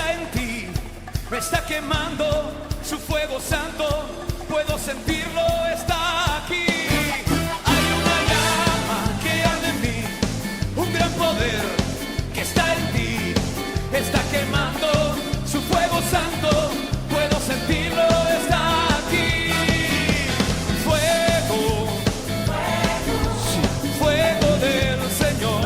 está en ti, me está quemando su fuego santo, puedo sentirlo, está aquí. Hay una llama que arde en mí, un gran poder que está en ti, está quemando su fuego santo, puedo sentirlo, está aquí. Fuego, fuego del Señor.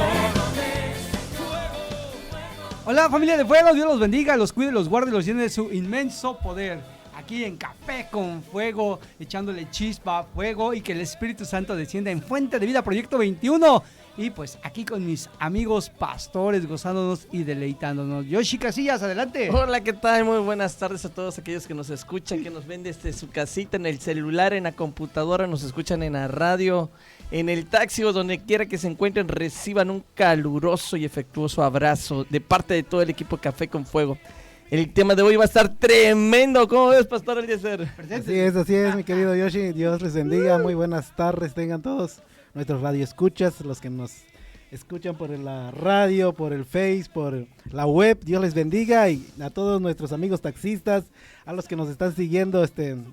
Hola familia de Fuego, Dios los bendiga, los cuide, los guarde, los llene de su inmenso poder. Aquí en Café con Fuego, echándole chispa, fuego y que el Espíritu Santo descienda en Fuente de Vida Proyecto 21. Y pues aquí con mis amigos pastores, gozándonos y deleitándonos. Yoshi Casillas, adelante. Hola, ¿qué tal? Muy buenas tardes a todos aquellos que nos escuchan, que nos ven desde su casita, en el celular, en la computadora, nos escuchan en la radio, en el taxi o donde quiera que se encuentren. Reciban un caluroso y afectuoso abrazo de parte de todo el equipo Café con Fuego. El tema de hoy va a estar tremendo. ¿Cómo ves, Pastor Eliezer? Así es, mi querido Yoshi. Dios les bendiga. Muy buenas tardes tengan todos nuestros radioescuchas, los que nos escuchan por la radio, por el Face, por la web. Dios les bendiga, y a todos nuestros amigos taxistas, a los que nos están siguiendo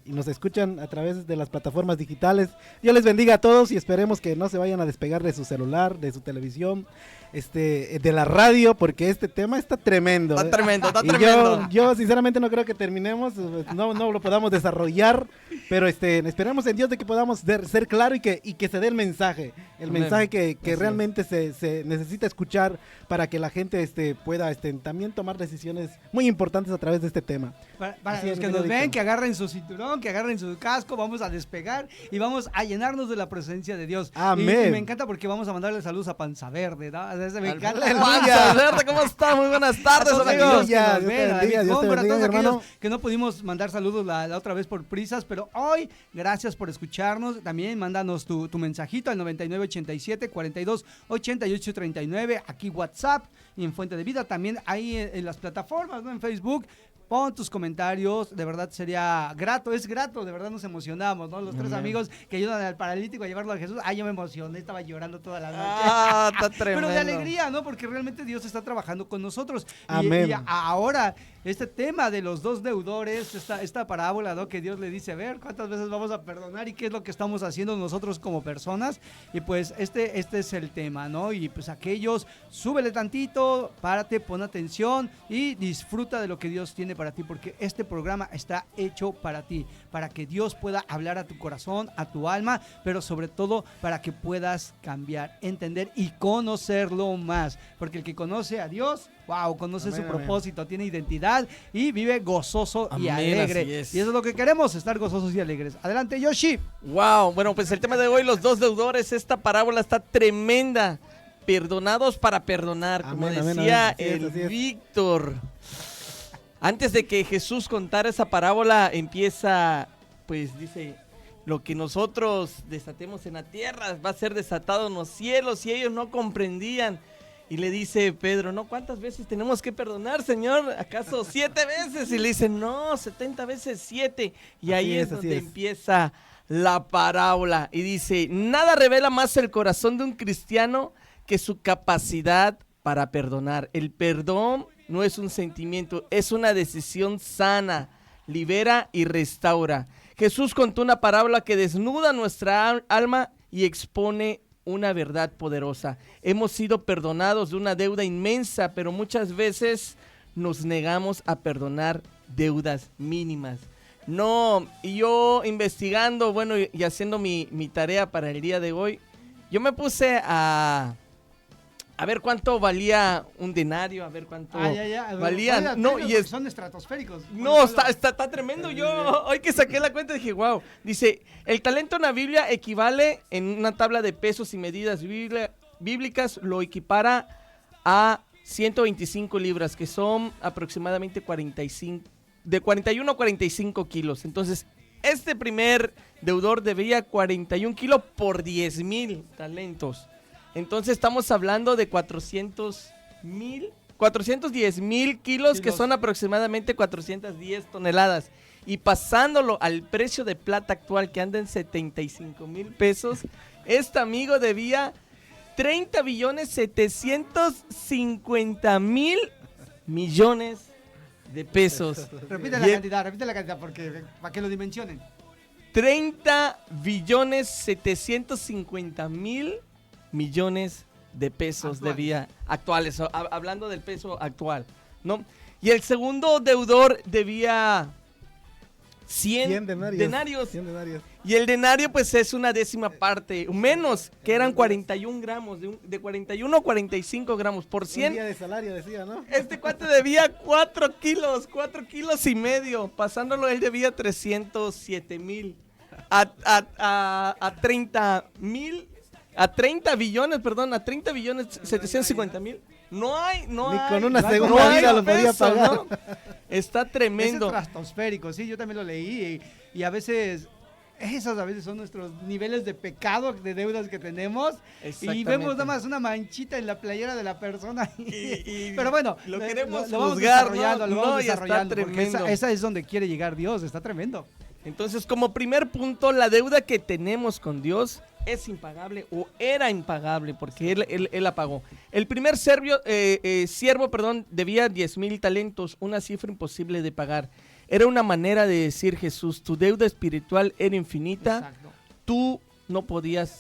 y nos escuchan a través de las plataformas digitales. Dios les bendiga a todos y esperemos que no se vayan a despegar de su celular, de su televisión, de la radio, porque este tema está tremendo. Está tremendo, está Y tremendo. yo sinceramente no creo que terminemos, no lo podamos desarrollar, pero esperamos en Dios de que podamos ser claro y que se dé el mensaje que realmente se necesita escuchar para que la gente pueda también tomar decisiones muy importantes a través de este tema. Para los que nos ven, que agarren su cinturón, que agarren su casco, vamos a despegar y vamos a llenarnos de la presencia de Dios. Amén. Y me encanta porque vamos a mandarle saludos a Panza Verde, ¿no? Me encanta. Panza Verde, ¿cómo está? Muy buenas tardes, A todos amigos. aquellos que nos Dios te ven, bendiga, a Dios te para bendiga, todos aquellos hermano. que no pudimos mandar saludos la otra vez por prisas, pero hoy, gracias por escucharnos. También mándanos tu mensajito al 9987 42 88 39, aquí WhatsApp y en Fuente de Vida, también ahí en las plataformas, ¿no? En Facebook. Pon tus comentarios, de verdad sería grato, es grato, de verdad nos emocionamos, ¿no? Los tres amigos que ayudan al paralítico a llevarlo a Jesús. Ay, yo me emocioné, estaba llorando toda la noche. Está tremendo. Pero de alegría, ¿no? Porque realmente Dios está trabajando con nosotros. Amén. Y ahora, este tema de los dos deudores, esta parábola, ¿no? Que Dios le dice, a ver, ¿cuántas veces vamos a perdonar? ¿Y qué es lo que estamos haciendo nosotros como personas? Y pues este es el tema, ¿no? Y pues aquellos, súbele tantito, párate, pon atención y disfruta de lo que Dios tiene para ti, porque este programa está hecho para ti, para que Dios pueda hablar a tu corazón, a tu alma, pero sobre todo para que puedas cambiar, entender y conocerlo más, porque el que conoce a Dios, wow, conoce Amén, su amén. propósito, tiene identidad y vive gozoso y Amén, alegre. así es. Y eso es lo que queremos, estar gozosos y alegres. Adelante, Yoshi. Wow, bueno, pues el tema de hoy, los dos deudores, esta parábola está tremenda. Perdonados para perdonar, como Amén, amén, decía amén. Así es, el así es. Víctor. Antes de que Jesús contara esa parábola, empieza, pues dice, lo que nosotros desatemos en la tierra va a ser desatado en los cielos, y ellos no comprendían. Y le dice Pedro, ¿no? ¿Cuántas veces tenemos que perdonar, Señor? ¿Acaso 7 veces? Y le dice, no, 70 veces 7. Y ahí es donde empieza la parábola. Y dice, nada revela más el corazón de un cristiano que su capacidad para perdonar. El perdón no es un sentimiento, es una decisión sana, libera y restaura. Jesús contó una parábola que desnuda nuestra alma y expone una verdad poderosa. Hemos sido perdonados de una deuda inmensa, pero muchas veces nos negamos a perdonar deudas mínimas. No, y yo investigando, bueno, y haciendo mi tarea para el día de hoy, yo me puse a ver cuánto valía un denario, a ver cuánto valía. Oiga, No, y son estratosféricos. no, está tremendo. Yo hoy que saqué la cuenta dije, wow. Dice, el talento en la Biblia equivale en una tabla de pesos y medidas bíblicas, lo equipara a 125 libras, que son aproximadamente 41 a 45 kilos. Entonces, este primer deudor debía 41 kilos por 10,000 talentos. Entonces estamos hablando de 410,000 kilos, que son aproximadamente 410 toneladas. Y pasándolo al precio de plata actual, que anda en 75,000 pesos, este amigo debía 30,750,000,000,000 de pesos. Repite Y- repite la cantidad porque para que lo dimensionen. 30.750.000.000.000 de pesos Actuales. debía, actuales, hablando del peso actual, ¿no? Y el segundo deudor debía 100 denarios. 100 denarios. Y el denario pues es una décima parte, menos, que eran 41 gramos, de 41 a 45 gramos por Un 100. día de salario, decía, ¿no? Este cuate debía 4 kilos y medio. Pasándolo, él debía 307.000. A 30 billones, 750.000. No hay. Ni con una no hay segunda como vida lo podía peso, pagar. ¿no? Está tremendo. Es estratosférico, sí, yo también lo leí y a veces... Esos a veces son nuestros niveles de pecado, de deudas que tenemos. Y Exactamente. vemos nada más una manchita en la playera de la persona. Pero bueno, lo queremos lo vamos juzgar, desarrollando, ¿no? lo vamos No, y está desarrollando. Porque tremendo. esa es donde quiere llegar Dios, está tremendo. Entonces, como primer punto, la deuda que tenemos con Dios es impagable o era impagable porque él la pagó. El primer siervo, debía 10,000 talentos, una cifra imposible de pagar. Era una manera de decir, Jesús, tu deuda espiritual era infinita, Exacto. tú no podías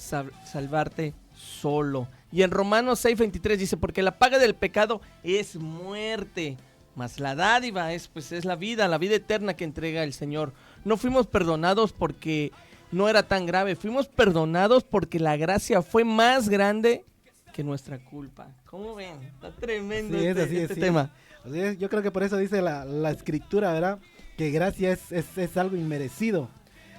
salvarte solo. Y en Romanos 6:23 dice, porque la paga del pecado es muerte, mas la dádiva es la vida eterna que entrega el Señor. No fuimos perdonados porque no era tan grave, fuimos perdonados porque la gracia fue más grande que nuestra culpa. ¿Cómo ven? Está tremendo Sí, es así, este sí. tema. O sea, yo creo que por eso dice la escritura, ¿verdad? Que gracia es algo inmerecido.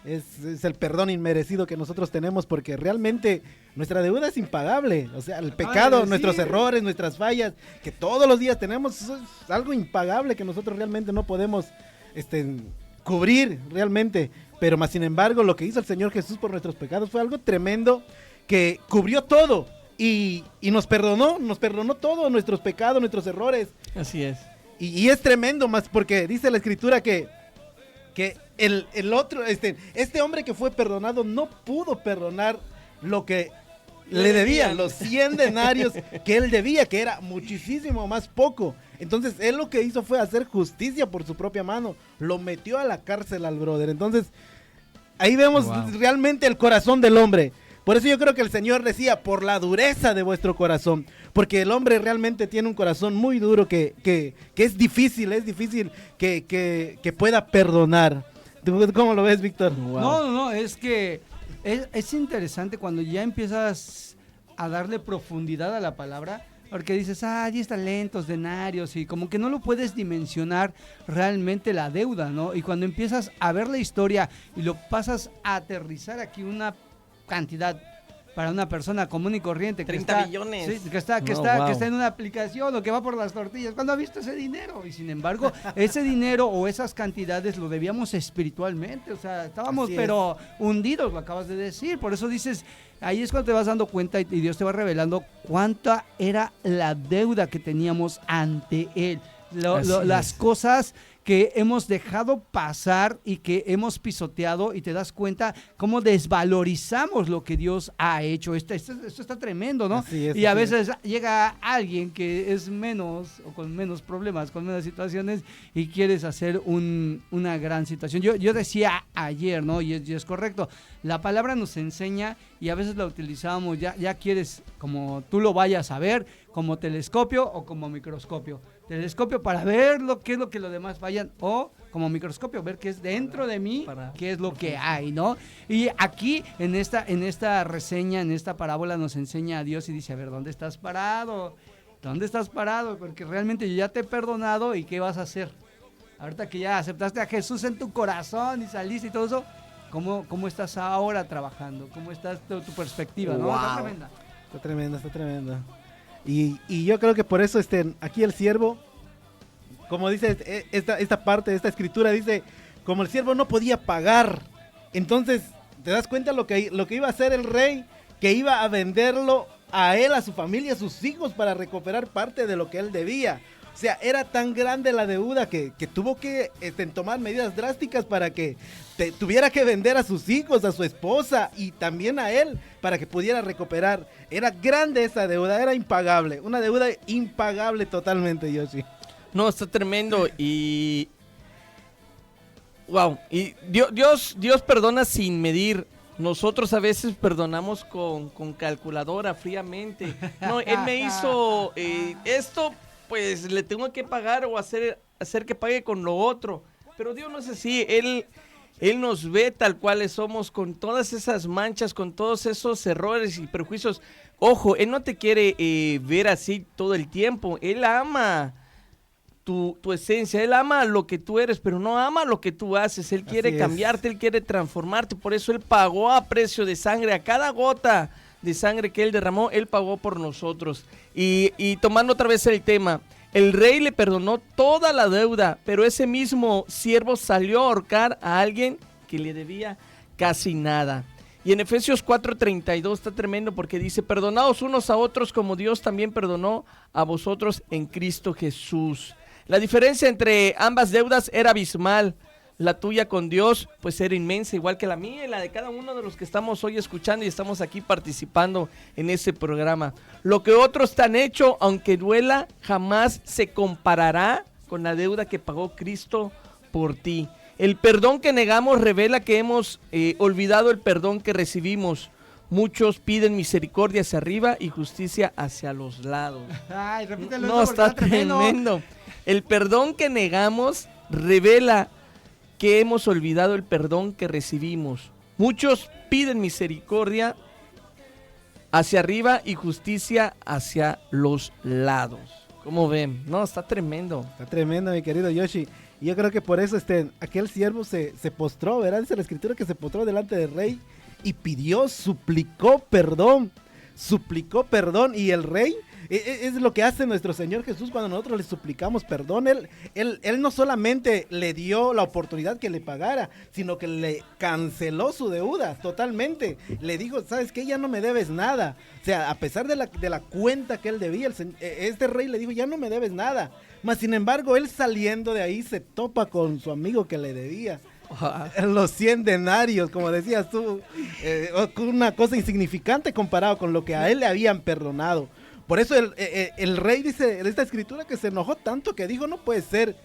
Es el perdón inmerecido que nosotros tenemos porque realmente nuestra deuda es impagable. O sea, el pecado, decir. nuestros errores, nuestras fallas, que todos los días tenemos, eso es algo impagable que nosotros realmente no podemos cubrir realmente. Pero más sin embargo, lo que hizo el Señor Jesús por nuestros pecados fue algo tremendo que cubrió todo. Y nos perdonó todo, nuestros pecados, nuestros errores. Así es. Y es tremendo más porque dice la escritura que el otro, este hombre que fue perdonado no pudo perdonar lo que le debían, los 100 denarios que él debía, que era muchísimo más poco. Entonces él lo que hizo fue hacer justicia por su propia mano, lo metió a la cárcel al brother. Entonces ahí vemos realmente el corazón del hombre. Por eso yo creo que el Señor decía, por la dureza de vuestro corazón, porque el hombre realmente tiene un corazón muy duro que es difícil que pueda perdonar. ¿Tú cómo lo ves, Víctor? No, es que es interesante cuando ya empiezas a darle profundidad a la palabra, porque dices, 10 talentos, denarios, y como que no lo puedes dimensionar realmente la deuda, ¿no? Y cuando empiezas a ver la historia y lo pasas a aterrizar aquí una cantidad para una persona común y corriente que 30 está, billones. sí, que está en una aplicación o que va por las tortillas. ¿Cuándo ha visto ese dinero? Y sin embargo, ese dinero o esas cantidades lo debíamos espiritualmente, o sea, estábamos Así pero hundidos, lo acabas de decir. Por eso dices, ahí es cuando te vas dando cuenta y Dios te va revelando cuánta era la deuda que teníamos ante Él. Las cosas que hemos dejado pasar y que hemos pisoteado, y te das cuenta cómo desvalorizamos lo que Dios ha hecho. Esto está tremendo, ¿no? Y a veces llega alguien que es menos o con menos problemas, con menos situaciones, y quieres hacer una gran situación. Yo decía ayer, ¿no? Y es correcto, la palabra nos enseña y a veces la utilizamos, ya quieres como tú lo vayas a ver, como telescopio o como microscopio. Telescopio para ver qué es lo que los demás fallan, o como microscopio, ver qué es dentro de mí, qué es lo que hay, ¿no? Y aquí, en esta reseña, en esta parábola, nos enseña a Dios y dice, a ver, ¿dónde estás parado? ¿Dónde estás parado? Porque realmente yo ya te he perdonado, ¿y qué vas a hacer? Ahorita que ya aceptaste a Jesús en tu corazón y saliste y todo eso, ¿cómo estás ahora trabajando? ¿Cómo está tu perspectiva? ¿No? Está tremenda. Está tremendo. Y yo creo que por eso aquí el siervo, como dice esta parte de esta escritura, dice, como el siervo no podía pagar, entonces te das cuenta lo que iba a hacer el rey, que iba a venderlo a él, a su familia, a sus hijos, para recuperar parte de lo que él debía. O sea, era tan grande la deuda que tuvo que tomar medidas drásticas para que tuviera que vender a sus hijos, a su esposa y también a él para que pudiera recuperar. Era grande esa deuda, era impagable, una deuda impagable totalmente, Yoshi. No, está tremendo y wow, y Dios perdona sin medir. Nosotros a veces perdonamos con calculadora, fríamente. No, Él me hizo esto, pues le tengo que pagar o hacer que pague con lo otro. Pero Dios no es así, Él nos ve tal cuales somos, con todas esas manchas, con todos esos errores y prejuicios. Ojo, Él no te quiere ver así todo el tiempo. Él ama tu esencia, Él ama lo que tú eres, pero no ama lo que tú haces. Él quiere cambiarte, Él quiere transformarte. Por eso Él pagó a precio de sangre. A cada gota de sangre que Él derramó, Él pagó por nosotros. Y tomando otra vez el tema, el rey le perdonó toda la deuda, pero ese mismo siervo salió a ahorcar a alguien que le debía casi nada. Y en Efesios 4:32 está tremendo porque dice: perdonaos unos a otros como Dios también perdonó a vosotros en Cristo Jesús. La diferencia entre ambas deudas era abismal. La tuya con Dios pues era inmensa, igual que la mía y la de cada uno de los que estamos hoy escuchando y estamos aquí participando en ese programa. Lo que otros te han hecho, aunque duela, jamás se comparará con la deuda que pagó Cristo por ti. El perdón que negamos revela que hemos olvidado el perdón que recibimos. Muchos piden misericordia hacia arriba y justicia hacia los lados. Ay, repítelo. No, está tremendo. El perdón que negamos revela que hemos olvidado el perdón que recibimos. Muchos piden misericordia hacia arriba y justicia hacia los lados. ¿Cómo ven? No, está tremendo. Está tremendo, mi querido Yoshi. Y yo creo que por eso aquel siervo se postró, ¿verdad? Dice la escritura que se postró delante del rey y suplicó perdón. Y el rey, es lo que hace nuestro Señor Jesús cuando nosotros le suplicamos perdón. Él no solamente le dio la oportunidad que le pagara, sino que le canceló su deuda totalmente. Le dijo: ¿sabes qué? Ya no me debes nada. O sea, a pesar de la cuenta que él debía, este rey le dijo: ya no me debes nada. Mas sin embargo, él saliendo de ahí se topa con su amigo que le debía los 100 denarios, como decías tú, una cosa insignificante comparado con lo que a él le habían perdonado. Por eso el rey dice en esta escritura que se enojó tanto que dijo: no puede ser,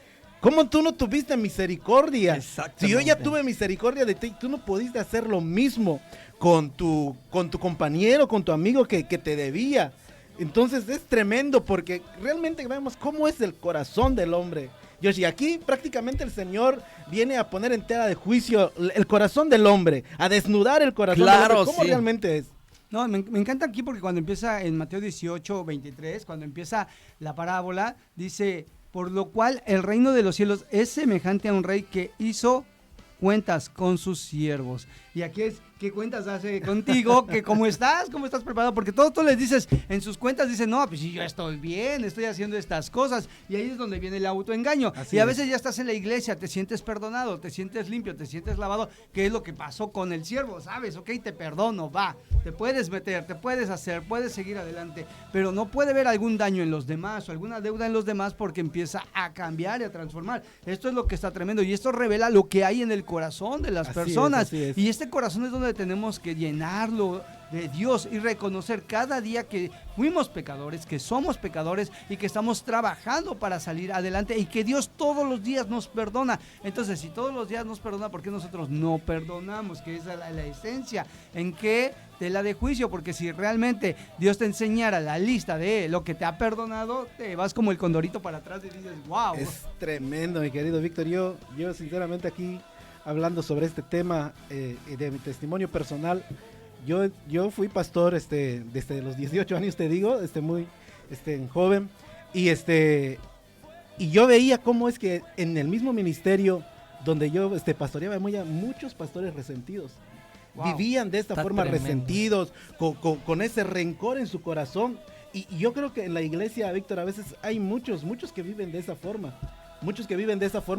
¿cómo tú no tuviste misericordia? Si yo ya tuve misericordia de ti, tú no pudiste hacer lo mismo con tu compañero, con tu amigo que te debía. Entonces es tremendo porque realmente vemos cómo es el corazón del hombre. Yoshi, aquí prácticamente el Señor viene a poner en tela de juicio el corazón del hombre, a desnudar el corazón del hombre, cómo realmente es. No, me encanta aquí porque cuando empieza en Mateo 18:23, cuando empieza la parábola, dice: por lo cual el reino de los cielos es semejante a un rey que hizo cuentas con sus siervos. Y aquí es: ¿qué cuentas hace contigo? Que ¿cómo estás preparado? Porque todos tú les dices, en sus cuentas dicen: no, pues si yo estoy bien, estoy haciendo estas cosas. Y ahí es donde viene el autoengaño. Así y a veces ya estás en la iglesia, te sientes perdonado, te sientes limpio, te sientes lavado. ¿Qué es lo que pasó con el siervo? ¿Sabes? Ok, te perdono, va. Te puedes meter, te puedes hacer, puedes seguir adelante. Pero no puede haber algún daño en los demás o alguna deuda en los demás porque empieza a cambiar y a transformar. Esto es lo que está tremendo y esto revela lo que hay en el corazón de las personas. Así es. Y este corazón es donde tenemos que llenarlo de Dios y reconocer cada día que fuimos pecadores, que somos pecadores y que estamos trabajando para salir adelante y que Dios todos los días nos perdona. Entonces, si todos los días nos perdona, ¿por qué nosotros no perdonamos? Que esa es la esencia. ¿En qué tela de juicio? Porque si realmente Dios te enseñara la lista de lo que te ha perdonado, te vas como el condorito para atrás y dices: wow. Es tremendo, mi querido Víctor. Yo sinceramente aquí, hablando sobre este tema de mi testimonio personal, yo fui pastor desde los 18 años, te digo, muy joven, y yo veía cómo es que en el mismo ministerio donde yo pastoreaba, muchos pastores resentidos. Wow. Vivían de esta forma tremendo. Resentidos, con ese rencor en su corazón. Y yo creo que en la iglesia, Víctor, a veces hay muchos que viven de esa forma.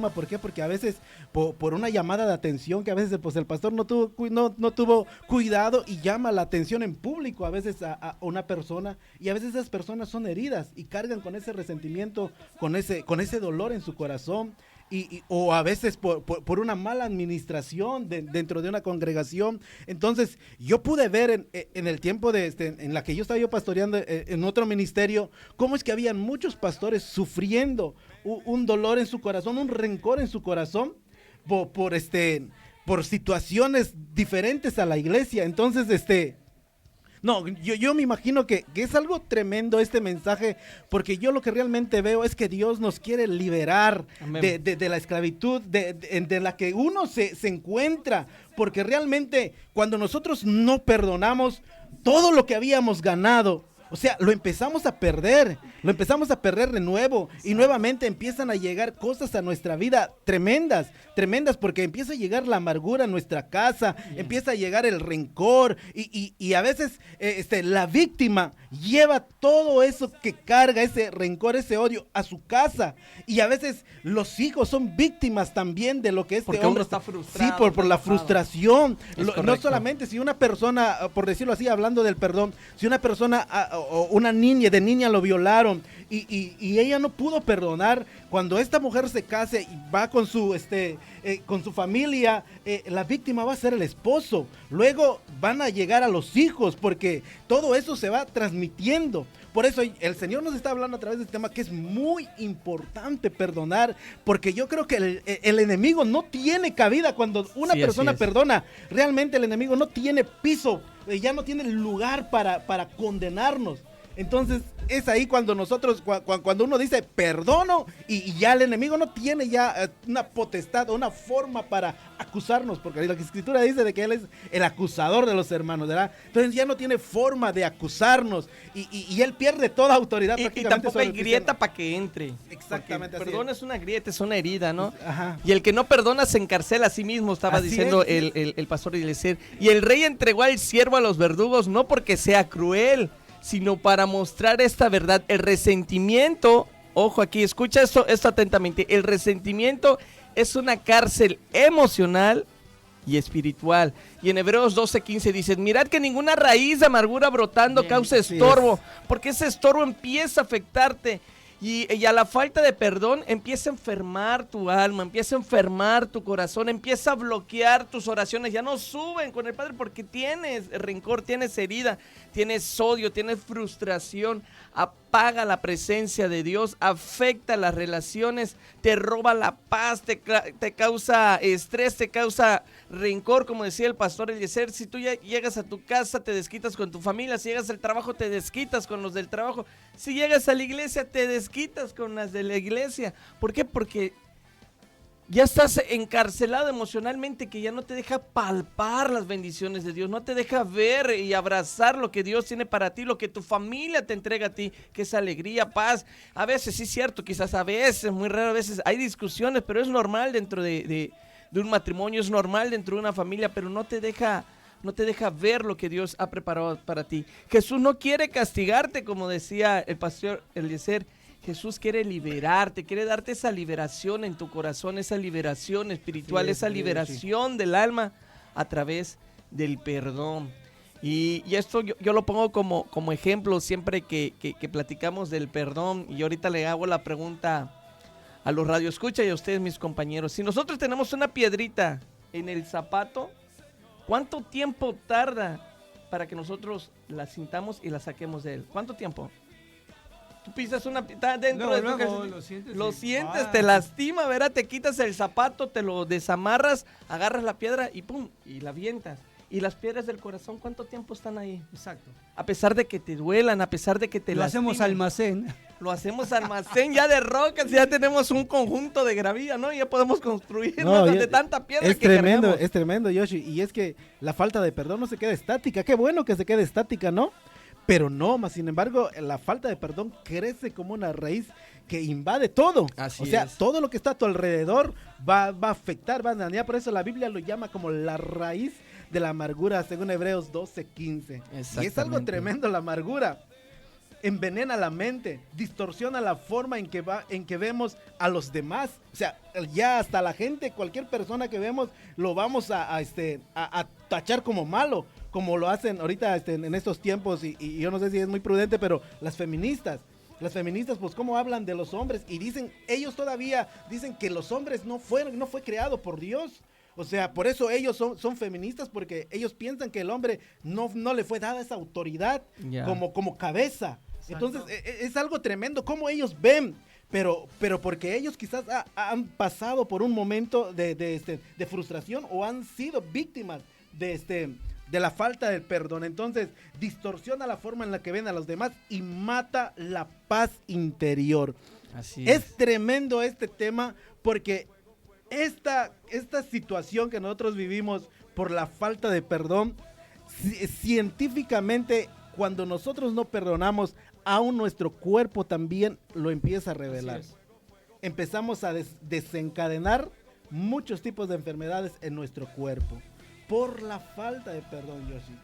¿Por qué? Porque a veces por una llamada de atención que a veces pues el pastor no tuvo cuidado y llama la atención en público a veces a una persona, y a veces esas personas son heridas y cargan con ese resentimiento, con ese dolor en su corazón, o a veces por una mala administración dentro de una congregación. Entonces yo pude ver en el tiempo en la que yo estaba pastoreando en otro ministerio, cómo es que habían muchos pastores sufriendo un dolor en su corazón, un rencor en su corazón por situaciones diferentes a la iglesia. Entonces no, yo me imagino que es algo tremendo este mensaje, porque yo lo que realmente veo es que Dios nos quiere liberar de la esclavitud de la que uno se encuentra, porque realmente cuando nosotros no perdonamos todo lo que habíamos ganado, o sea, lo empezamos a perder de nuevo, y nuevamente empiezan a llegar cosas a nuestra vida tremendas, porque empieza a llegar la amargura a nuestra casa, empieza a llegar el rencor, y a veces la víctima lleva todo eso que carga, ese rencor, ese odio a su casa, y a veces los hijos son víctimas también de lo que porque hombre uno está frustrado. Sí, por la frustración. No correcto. solamente si una persona, por decirlo así, hablando del perdón, si una persona o una niña, de niña lo violaron y ella no pudo perdonar, cuando esta mujer se case y va con su familia, la víctima va a ser el esposo, luego van a llegar a los hijos, porque todo eso se va transmitiendo. Por eso el Señor nos está hablando a través de este tema, que es muy importante perdonar, porque yo creo que el enemigo no tiene cabida cuando una persona perdona. Realmente el enemigo no tiene piso, ya no tiene lugar para condenarnos. Entonces es ahí cuando nosotros, cuando uno dice perdono, y ya el enemigo no tiene ya una potestad o una forma para acusarnos, porque la escritura dice de que él es el acusador de los hermanos, ¿verdad? Entonces ya no tiene forma de acusarnos, y él pierde toda autoridad. Y tampoco hay grieta para que entre. Exactamente. Perdón, es una grieta, es una herida, ¿no? Ajá. Y el que no perdona se encarcela a sí mismo, estaba Así diciendo es. el pastor Eliezer. Y el rey entregó al siervo a los verdugos, no porque sea cruel, sino para mostrar esta verdad. El resentimiento, ojo aquí, escucha esto atentamente, el resentimiento es una cárcel emocional y espiritual. Y en Hebreos 12:15 dice: mirad que ninguna raíz de amargura brotando causa estorbo, porque ese estorbo empieza a afectarte. Y a la falta de perdón empieza a enfermar tu alma, empieza a enfermar tu corazón, empieza a bloquear tus oraciones. Ya no suben con el Padre porque tienes rencor, tienes herida, tienes odio, tienes frustración. Apaga la presencia de Dios, afecta las relaciones, te roba la paz, te causa estrés, te causa rencor, como decía el pastor Eliezer. Si tú ya llegas a tu casa, te desquitas con tu familia. Si llegas al trabajo, te desquitas con los del trabajo. Si llegas a la iglesia, te desquitas con las de la iglesia. ¿Por qué? Porque ya estás encarcelado emocionalmente, que ya no te deja palpar las bendiciones de Dios, no te deja ver y abrazar lo que Dios tiene para ti, lo que tu familia te entrega a ti, que es alegría, paz. A veces, sí es cierto, quizás a veces, muy raro, a veces hay discusiones, pero es normal dentro de un matrimonio, es normal dentro de una familia, pero no te deja ver lo que Dios ha preparado para ti. Jesús no quiere castigarte, como decía el pastor Eliezer. Jesús quiere liberarte, quiere darte esa liberación en tu corazón, esa liberación espiritual, esa liberación del alma a través del perdón. Y esto yo lo pongo como ejemplo siempre que platicamos del perdón. Y ahorita le hago la pregunta a los radioescuchas y a ustedes, mis compañeros. Si nosotros tenemos una piedrita en el zapato, ¿cuánto tiempo tarda para que nosotros la sintamos y la saquemos de él? ¿Cuánto tiempo? Tú pisas una piedra dentro de tu calcetín, lo sientes, te lastima, ¿verdad? Te quitas el zapato, te lo desamarras, agarras la piedra y ¡pum! Y la avientas. Y las piedras del corazón, ¿cuánto tiempo están ahí? Exacto. A pesar de que te duelan, a pesar de que te lastimen. Hacemos almacén. Lo hacemos almacén ya de rocas, ya tenemos un conjunto de gravilla, ¿no? Ya podemos construir de tanta piedra que cargamos. Es tremendo, Yoshi. Y es que la falta de perdón no se queda estática. Qué bueno que se quede estática, ¿no? Pero no, más sin embargo, la falta de perdón crece como una raíz que invade todo. Así o sea, es. Todo lo que está a tu alrededor va a afectar, va a dañar. Por eso la Biblia lo llama como la raíz de la amargura, según Hebreos 12:15. Y es algo tremendo la amargura. Envenena la mente, distorsiona la forma en que vemos a los demás. O sea, ya hasta la gente, cualquier persona que vemos, lo vamos a tachar como malo, como lo hacen ahorita en estos tiempos, y yo no sé si es muy prudente, pero las feministas. las feministas, pues cómo hablan de los hombres y dicen, ellos todavía dicen que los hombres no fue creado por Dios. O sea, por eso ellos son feministas, porque ellos piensan que el hombre no le fue dada esa autoridad como cabeza. Entonces, es algo tremendo cómo ellos ven, pero porque ellos quizás han pasado por un momento de frustración o han sido víctimas de la falta del perdón. Entonces, distorsiona la forma en la que ven a los demás y mata la paz interior. Así es tremendo este tema, porque esta situación que nosotros vivimos por la falta de perdón, científicamente, cuando nosotros no perdonamos, aún nuestro cuerpo también lo empieza a revelar. Empezamos a desencadenar muchos tipos de enfermedades en nuestro cuerpo por la falta de perdón, Yoshi.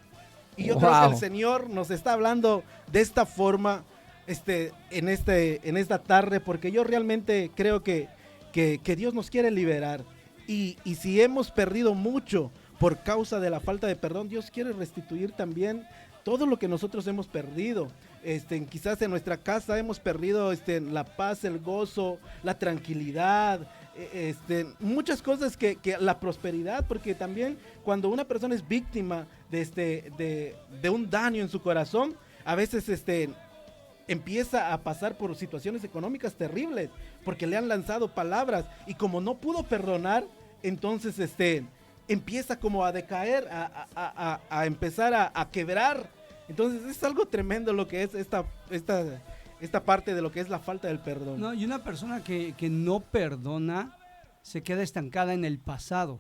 Y yo creo que el Señor nos está hablando de esta forma en esta tarde, porque yo realmente creo que Dios nos quiere liberar. Y si hemos perdido mucho por causa de la falta de perdón, Dios quiere restituir también todo lo que nosotros hemos perdido. Quizás en nuestra casa hemos perdido la paz, el gozo, la tranquilidad, muchas cosas que la prosperidad, porque también cuando una persona es víctima de un daño en su corazón, a veces empieza a pasar por situaciones económicas terribles, porque le han lanzado palabras, y como no pudo perdonar, entonces empieza como a decaer, a empezar a quebrar. Entonces es algo tremendo lo que es esta parte de lo que es la falta del perdón. No, y una persona que no perdona se queda estancada en el pasado,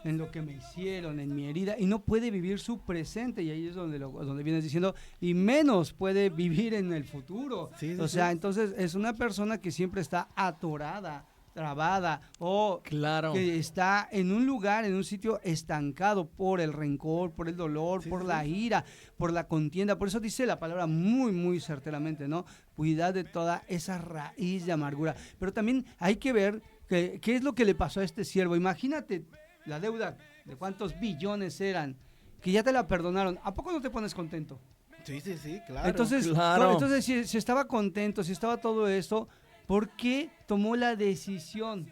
en lo que me hicieron, en mi herida, y no puede vivir su presente, y ahí es donde vienes diciendo, y menos puede vivir en el futuro. Sí, o sea, entonces es una persona que siempre está atorada, trabada, o que está en un lugar, en un sitio estancado por el rencor, por el dolor, por la ira, por la contienda. Por eso dice la palabra muy, muy certeramente, ¿no? Cuidad de toda esa raíz de amargura. Pero también hay que ver qué es lo que le pasó a este siervo. Imagínate la deuda de cuántos billones eran, que ya te la perdonaron. ¿A poco no te pones contento? Sí, claro. Entonces, si estaba contento, si estaba todo esto, ¿por qué tomó la decisión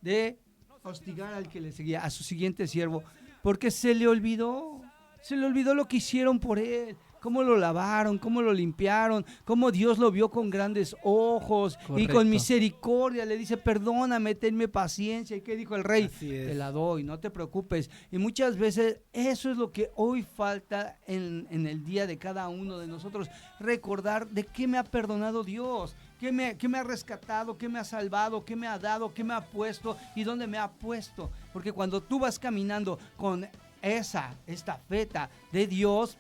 de hostigar al que le seguía, a su siguiente siervo? Porque se le olvidó lo que hicieron por él, cómo lo lavaron, cómo lo limpiaron, cómo Dios lo vio con grandes ojos. Correcto. Y con misericordia le dice, perdóname, tenme paciencia. ¿Y qué dijo el rey? Te la doy, no te preocupes. Y muchas veces eso es lo que hoy falta en el día de cada uno de nosotros, recordar de qué me ha perdonado Dios. ¿Qué me ha rescatado? ¿Qué me ha salvado? ¿Qué me ha dado? ¿Qué me ha puesto? ¿Y dónde me ha puesto? Porque cuando tú vas caminando con esta feta de Dios,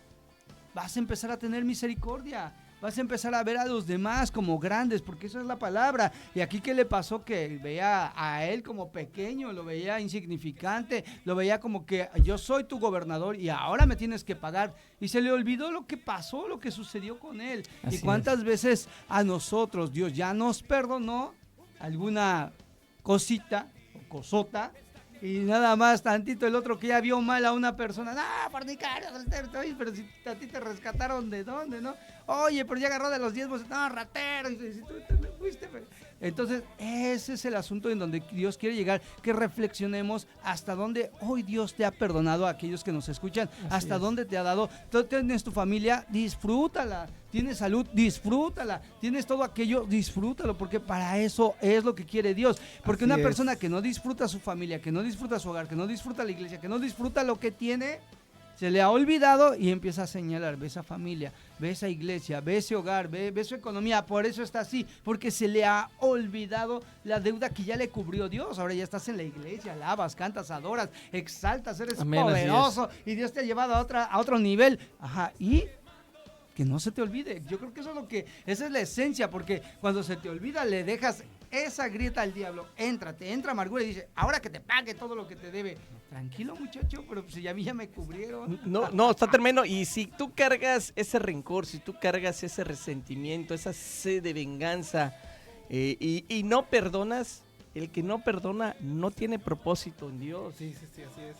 vas a empezar a tener misericordia. Vas a empezar a ver a los demás como grandes, porque esa es la palabra. Y aquí, ¿qué le pasó? Que veía a él como pequeño, lo veía insignificante, lo veía como que yo soy tu gobernador y ahora me tienes que pagar. Y se le olvidó lo que pasó, lo que sucedió con él. Así y cuántas veces a nosotros Dios ya nos perdonó alguna cosita o cosota, y nada más tantito el otro que ya vio mal a una persona, fornicario, pero si a ti te rescataron, ¿de dónde, no? Oye, pero ya agarró de los 10, ratero, y si tú te fuiste. Entonces, ese es el asunto en donde Dios quiere llegar, que reflexionemos hasta dónde hoy Dios te ha perdonado a aquellos que nos escuchan, hasta dónde te ha dado. Tú tienes tu familia, disfrútala. Tienes salud, disfrútala. Tienes todo aquello, disfrútalo, porque para eso es lo que quiere Dios. Porque una persona que no disfruta su familia, que no disfruta su hogar, que no disfruta la iglesia, que no disfruta lo que tiene, se le ha olvidado y empieza a señalar, ve esa familia, ve esa iglesia, ve ese hogar, ve su economía, por eso está así, porque se le ha olvidado la deuda que ya le cubrió Dios. Ahora ya estás en la iglesia, alabas, cantas, adoras, exaltas, eres poderoso y Dios te ha llevado a otro nivel. Y que no se te olvide. Yo creo que esa es la esencia, porque cuando se te olvida le dejas esa grieta al diablo, te entra amargura y dice, ahora que te pague todo lo que te debe. Tranquilo, muchacho, pero pues a mí ya me cubrieron. No, está tremendo. Y si tú cargas ese rencor, si tú cargas ese resentimiento, esa sed de venganza, y no perdonas, el que no perdona no tiene propósito en Dios. Sí, así es.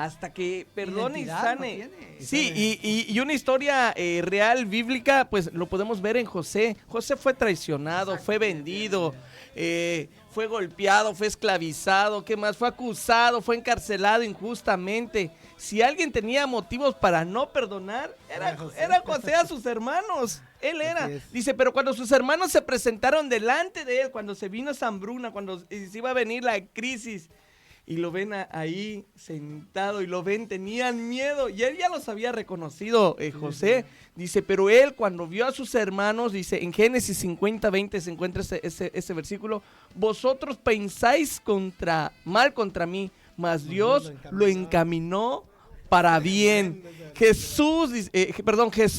hasta que perdone y Identidad no sane. tiene. Sí, y una historia real, bíblica, pues lo podemos ver en José. José fue traicionado, fue vendido, fue golpeado, fue esclavizado, ¿qué más? Fue acusado, fue encarcelado injustamente. Si alguien tenía motivos para no perdonar, era José a sus hermanos. Él era. Así es. Dice, pero cuando sus hermanos se presentaron delante de él, cuando se vino esa hambruna, cuando se iba a venir la crisis, y lo ven ahí sentado y lo ven, tenían miedo. Y él ya los había reconocido, José. Dice, pero él cuando vio a sus hermanos, dice, en Génesis 50:20 se encuentra ese versículo, vosotros pensáis mal contra mí, mas Dios lo encaminó para bien.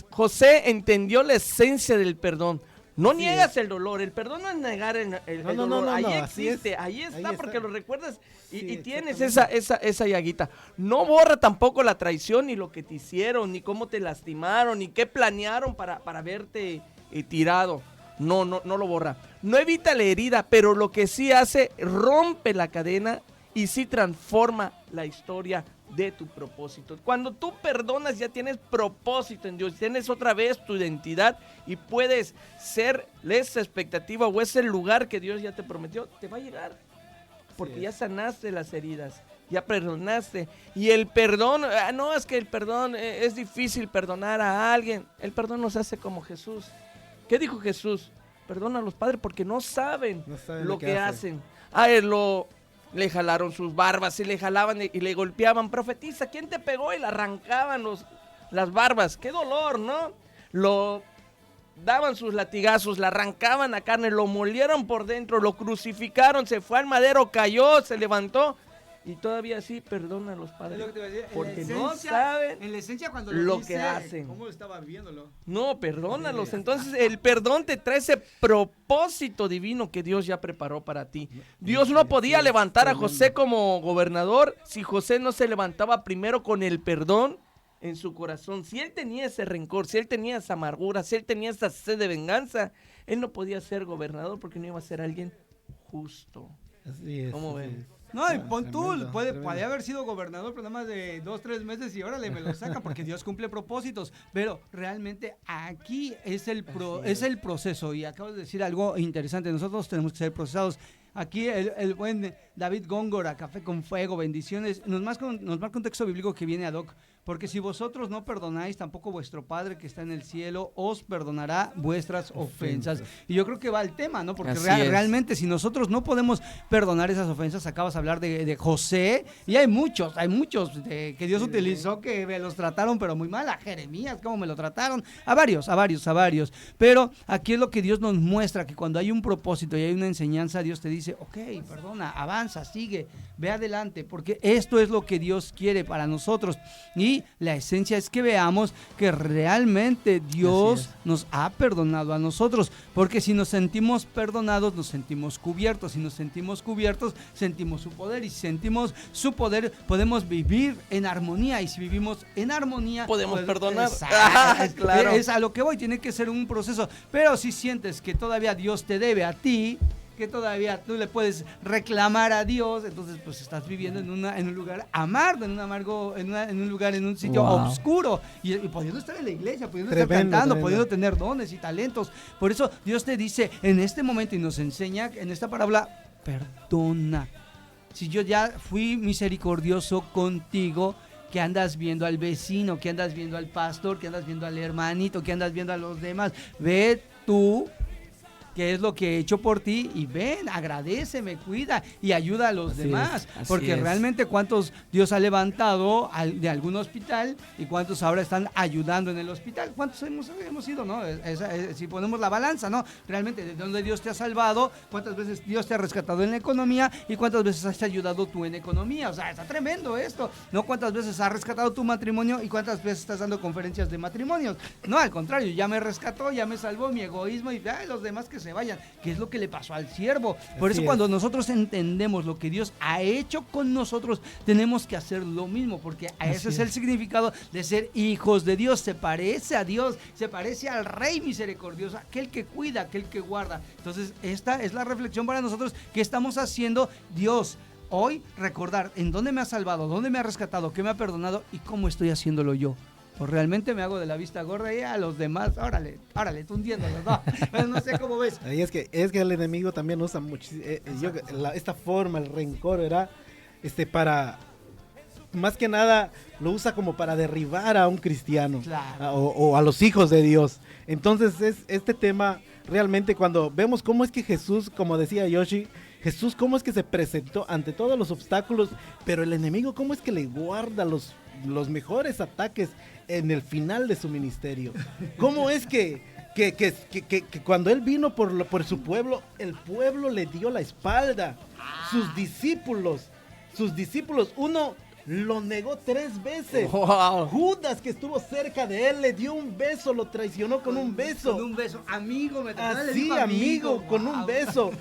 José entendió la esencia del perdón. No Así niegas es. el dolor, el perdón no es negar el No, dolor, ahí así existe, es. ahí está Ahí está. porque lo recuerdas y Sí, tienes exactamente. esa llaguita. No borra tampoco la traición, ni lo que te hicieron, ni cómo te lastimaron, ni qué planearon para verte tirado. No lo borra. No evita la herida, pero lo que sí hace, rompe la cadena y sí transforma la historia de tu propósito. Cuando tú perdonas ya tienes propósito en Dios, tienes otra vez tu identidad y puedes ser esa expectativa o ese lugar que Dios ya te prometió, te va a llegar. Porque ya sanaste las heridas, ya perdonaste. Y el perdón, no es que el perdón es difícil perdonar a alguien. El perdón nos hace como Jesús. ¿Qué dijo Jesús? Perdona a los padres porque no saben lo que hacen. A él le jalaron sus barbas y le jalaban y le golpeaban. Profetiza, ¿quién te pegó? Y le arrancaban las barbas. ¡Qué dolor!, ¿no? Lo daban sus latigazos, le arrancaban la carne, lo molieron por dentro, lo crucificaron, se fue al madero, cayó, se levantó. Y todavía así perdona a los Es padres. lo que te iba a decir, Porque en la no esencia- saben en la esencia cuando lo dice, que hacen. ¿Cómo estaba viviéndolo? No, perdónalos. Entonces el perdón te trae ese propósito divino que Dios ya preparó para ti. Dios no podía levantar a José como gobernador si José no se levantaba primero con el perdón en su corazón. Si él tenía ese rencor, si él tenía esa amargura, si él tenía esa sed de venganza, él no podía ser gobernador porque no iba a ser alguien justo. Así es. ¿Cómo así ven? es. No, y pon tú, Tremendo, puede tremendo. haber sido gobernador por nada más de 2-3 meses y órale, me lo sacan porque Dios cumple propósitos. Pero realmente aquí es el proceso. Y acabas de decir algo interesante. Nosotros tenemos que ser procesados. Aquí el buen David Góngora, Café con Fuego, bendiciones, nos marca un texto bíblico que viene ad hoc. Porque si vosotros no perdonáis, tampoco vuestro Padre que está en el cielo os perdonará vuestras ofensas. Y yo creo que va el tema, ¿no? Porque Así es. realmente si nosotros no podemos perdonar esas ofensas, acabas de hablar de José, y hay muchos que Dios utilizó que me los trataron pero muy mal, a Jeremías, cómo me lo trataron, a varios. Pero aquí es lo que Dios nos muestra, que cuando hay un propósito y hay una enseñanza, Dios te dice, ok, perdona, avanza, sigue, ve adelante, porque esto es lo que Dios quiere para nosotros. Y la esencia es que veamos que realmente Dios nos ha perdonado a nosotros, porque si nos sentimos perdonados, nos sentimos cubiertos, si nos sentimos cubiertos, sentimos su poder, y si sentimos su poder, podemos vivir en armonía, y si vivimos en armonía, Podemos perdonar. Exacto. Claro. Es a lo que voy, tiene que ser un proceso, pero si sientes que todavía Dios te debe a ti, que todavía tú le puedes reclamar a Dios, entonces pues estás viviendo en un lugar amargo, en un lugar, en un sitio oscuro, y pudiendo estar en la iglesia, pudiendo estar cantando, tremendo. pudiendo tener dones y talentos. Por eso Dios te dice en este momento y nos enseña en esta parábola, perdona. Si yo ya fui misericordioso contigo, que andas viendo al vecino, que andas viendo al pastor, que andas viendo al hermanito, que andas viendo a los demás, ve tú qué es lo que he hecho por ti y ven, agradéceme, cuida y ayuda a los Así demás. es, así Porque es. realmente cuántos Dios ha levantado de algún hospital y cuántos ahora están ayudando en el hospital. ¿Cuántos hemos ido, no? Si ponemos la balanza, ¿no? Realmente de dónde Dios te ha salvado, cuántas veces Dios te ha rescatado en la economía y cuántas veces has ayudado tú en economía. O sea, está tremendo esto. No cuántas veces has rescatado tu matrimonio y cuántas veces estás dando conferencias de matrimonios. No, al contrario, ya me rescató, ya me salvó mi egoísmo y los demás que se vayan, que es lo que le pasó al siervo. Por Así eso es. cuando nosotros entendemos lo que Dios ha hecho con nosotros, tenemos que hacer lo mismo, porque ese es el significado de ser hijos de Dios. Se parece a Dios, se parece al Rey misericordioso, aquel que cuida, aquel que guarda. Entonces esta es la reflexión para nosotros. ¿Qué estamos haciendo? Dios hoy recordar en dónde me ha salvado, dónde me ha rescatado, qué me ha perdonado y cómo estoy haciéndolo yo. Pues realmente me hago de la vista gorda y a los demás, órale, tú hundiéndolos, ¿no? Pero no sé cómo ves. Ahí es que el enemigo también usa muchísimo, esta forma, el rencor, ¿verdad? Para, más que nada, lo usa como para derribar a un cristiano, Claro. o a los hijos de Dios. Entonces este tema, realmente cuando vemos cómo es que Jesús, como decía Yoshi, Jesús cómo es que se presentó ante todos los obstáculos, pero el enemigo cómo es que le guarda los mejores ataques en el final de su ministerio. ¿Cómo es que cuando él vino por su pueblo, el pueblo le dio la espalda? Sus discípulos, uno lo negó 3 veces. Wow. Judas, que estuvo cerca de él, le dio un beso, lo traicionó con un beso. Con un beso, amigo, me trató, le Así, dijo amigo, con un wow. beso.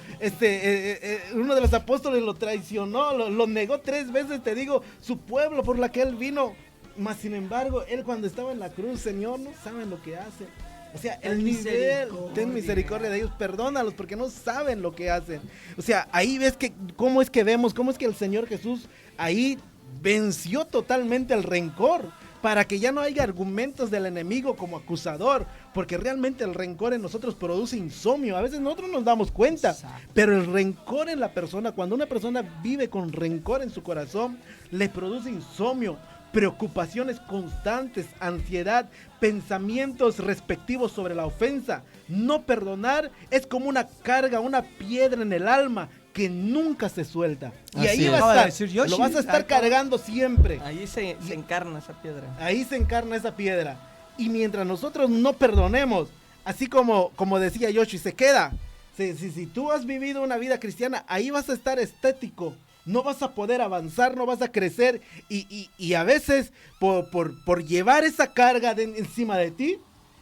Uno de los apóstoles lo traicionó, lo negó 3 veces, te digo, su pueblo por la que él vino. Mas sin embargo, él cuando estaba en la cruz, Señor, no saben lo que hacen. O sea, el nivel, ten misericordia de ellos, perdónalos porque no saben lo que hacen. O sea, ahí ves cómo es que el Señor Jesús ahí venció totalmente el rencor, para que ya no haya argumentos del enemigo como acusador, porque realmente el rencor en nosotros produce insomnio. A veces nosotros nos damos cuenta, Exacto. pero el rencor en la persona, cuando una persona vive con rencor en su corazón, le produce insomnio, preocupaciones constantes, ansiedad, pensamientos respectivos sobre la ofensa. No perdonar es como una carga, una piedra en el alma que nunca se suelta. Y Así ahí es. va Acaba a de estar, decir Yoshi, lo vas a estar acaba- cargando siempre. Ahí se encarna esa piedra. Ahí se encarna esa piedra. Y mientras nosotros no perdonemos, así como decía Yoshi, se queda. Si tú has vivido una vida cristiana, ahí vas a estar estético. No vas a poder avanzar, no vas a crecer. Y a veces, por llevar esa carga encima de ti,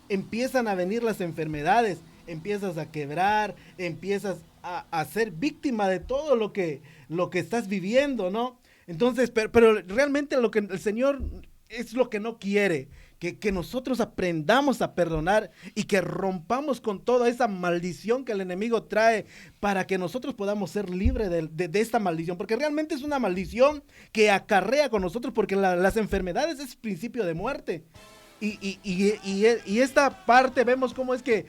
empiezan a venir las enfermedades. Empiezas a quebrar, empiezas a ser víctima de todo lo que estás viviendo, ¿no? Entonces, pero realmente lo que el Señor es lo que no quiere, que nosotros aprendamos a perdonar y que rompamos con toda esa maldición que el enemigo trae para que nosotros podamos ser libres de esta maldición, porque realmente es una maldición que acarrea con nosotros, porque las enfermedades es principio de muerte. Y esta parte vemos cómo es que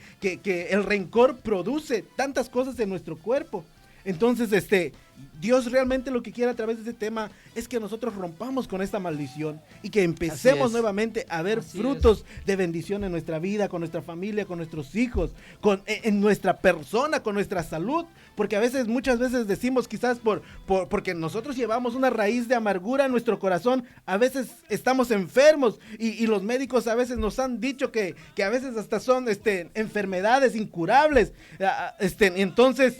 el rencor produce tantas cosas en nuestro cuerpo. Entonces, Dios realmente lo que quiere a través de este tema es que nosotros rompamos con esta maldición y que empecemos nuevamente a ver Así frutos de bendición en nuestra vida, con nuestra familia, con nuestros hijos, en nuestra persona, con nuestra salud, porque muchas veces decimos quizás porque nosotros llevamos una raíz de amargura en nuestro corazón, a veces estamos enfermos y los médicos a veces nos han dicho que a veces hasta son enfermedades incurables, entonces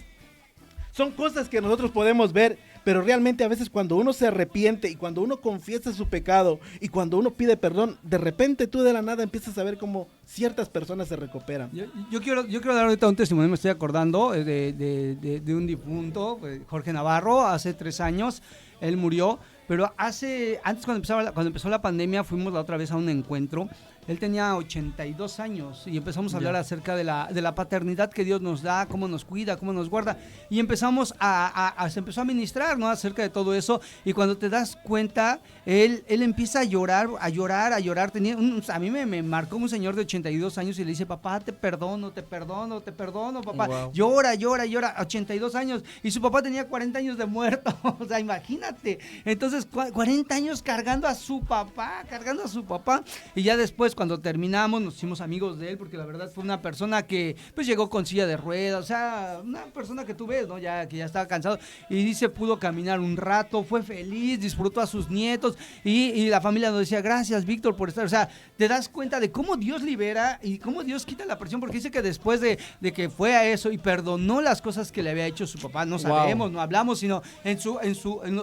son cosas que nosotros podemos ver, pero realmente a veces cuando uno se arrepiente y cuando uno confiesa su pecado y cuando uno pide perdón, de repente tú de la nada empiezas a ver cómo ciertas personas se recuperan. Yo quiero dar ahorita un testimonio, me estoy acordando de un difunto, Jorge Navarro, hace 3 años, él murió, pero antes cuando empezó la pandemia fuimos la otra vez a un encuentro. Él tenía 82 años y empezamos a hablar acerca de la paternidad que Dios nos da, cómo nos cuida, cómo nos guarda. Y empezamos se empezó a ministrar, ¿no? Acerca de todo eso. Y cuando te das cuenta, él empieza a llorar. A mí me marcó un señor de 82 años y le dice, papá, te perdono, papá. Wow. Llora, 82 años. Y su papá tenía 40 años de muerto. O sea, imagínate. Entonces, 40 años cargando a su papá. Y ya después, cuando terminamos, nos hicimos amigos de él, porque la verdad fue una persona que pues llegó con silla de ruedas, o sea, una persona que tú ves, ¿no? Que ya estaba cansado, y dice, pudo caminar un rato, fue feliz, disfrutó a sus nietos, y la familia nos decía, gracias, Víctor, por estar. O sea, te das cuenta de cómo Dios libera y cómo Dios quita la presión, porque dice que después de que fue a eso y perdonó las cosas que le había hecho su papá, no sabemos, no hablamos, sino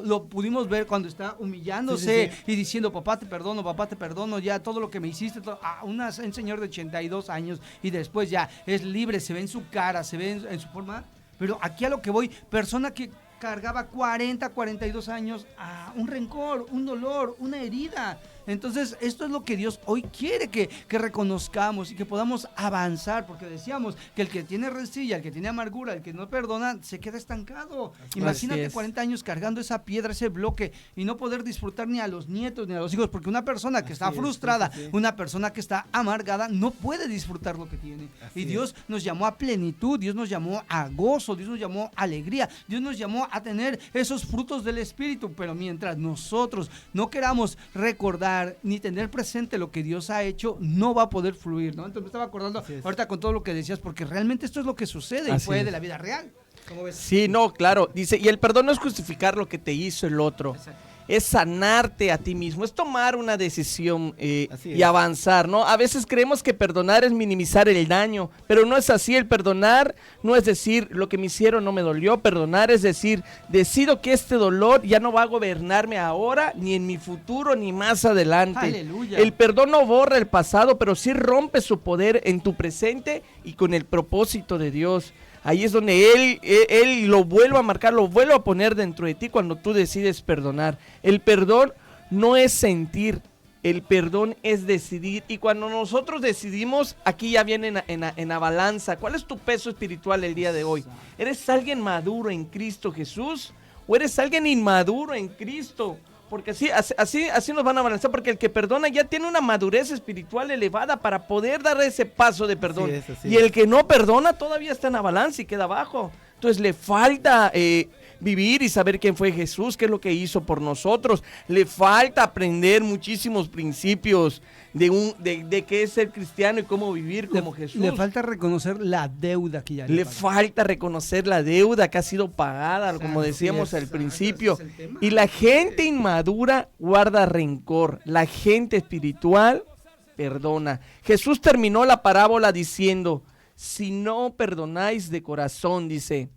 lo pudimos ver cuando está humillándose y diciendo, papá, te perdono, ya todo lo que me hiciste, a un señor de 82 años, y después ya es libre, se ve en su cara, se ve en su forma. Pero aquí a lo que voy, persona que cargaba 42 años a un rencor, un dolor, una herida. Entonces, esto es lo que Dios hoy quiere que reconozcamos y que podamos avanzar, porque decíamos que el que tiene rencilla, el que tiene amargura, el que no perdona, se queda estancado. Imagínate 40 años cargando esa piedra, ese bloque, y no poder disfrutar ni a los nietos ni a los hijos, porque una persona que está frustrada, una persona que está amargada, no puede disfrutar lo que tiene. Y Dios nos llamó a plenitud, Dios nos llamó a gozo, Dios nos llamó a alegría, Dios nos llamó a tener esos frutos del Espíritu, pero mientras nosotros no queramos recordar ni tener presente lo que Dios ha hecho, no va a poder fluir, ¿no? Entonces me estaba acordando ahorita con todo lo que decías, porque realmente esto es lo que sucede y fue de la vida real. ¿Cómo ves? Sí, no, claro. Dice, y el perdón no es justificar lo que te hizo el otro. Exacto. Es sanarte a ti mismo, es tomar una decisión y avanzar, ¿no? A veces creemos que perdonar es minimizar el daño, pero no es así. El perdonar no es decir, lo que me hicieron no me dolió. Perdonar es decir, decido que este dolor ya no va a gobernarme ahora, ni en mi futuro, ni más adelante. Aleluya. El perdón no borra el pasado, pero sí rompe su poder en tu presente y con el propósito de Dios. Ahí es donde él lo vuelve a marcar, lo vuelve a poner dentro de ti cuando tú decides perdonar. El perdón no es sentir, el perdón es decidir. Y cuando nosotros decidimos, aquí ya viene en la balanza. ¿Cuál es tu peso espiritual el día de hoy? ¿Eres alguien maduro en Cristo Jesús o eres alguien inmaduro en Cristo? Porque así nos van a balancear, porque el que perdona ya tiene una madurez espiritual elevada para poder dar ese paso de perdón. Y el que no perdona todavía está en la balanza y queda abajo. Entonces le falta vivir y saber quién fue Jesús, qué es lo que hizo por nosotros. Le falta aprender muchísimos principios de qué es ser cristiano y cómo vivir como Jesús. Le falta reconocer la deuda que ya le falta reconocer la deuda que ha sido pagada, como decíamos al principio. Y la gente inmadura guarda rencor, la gente espiritual perdona. Jesús terminó la parábola diciendo, si no perdonáis de corazón, dice,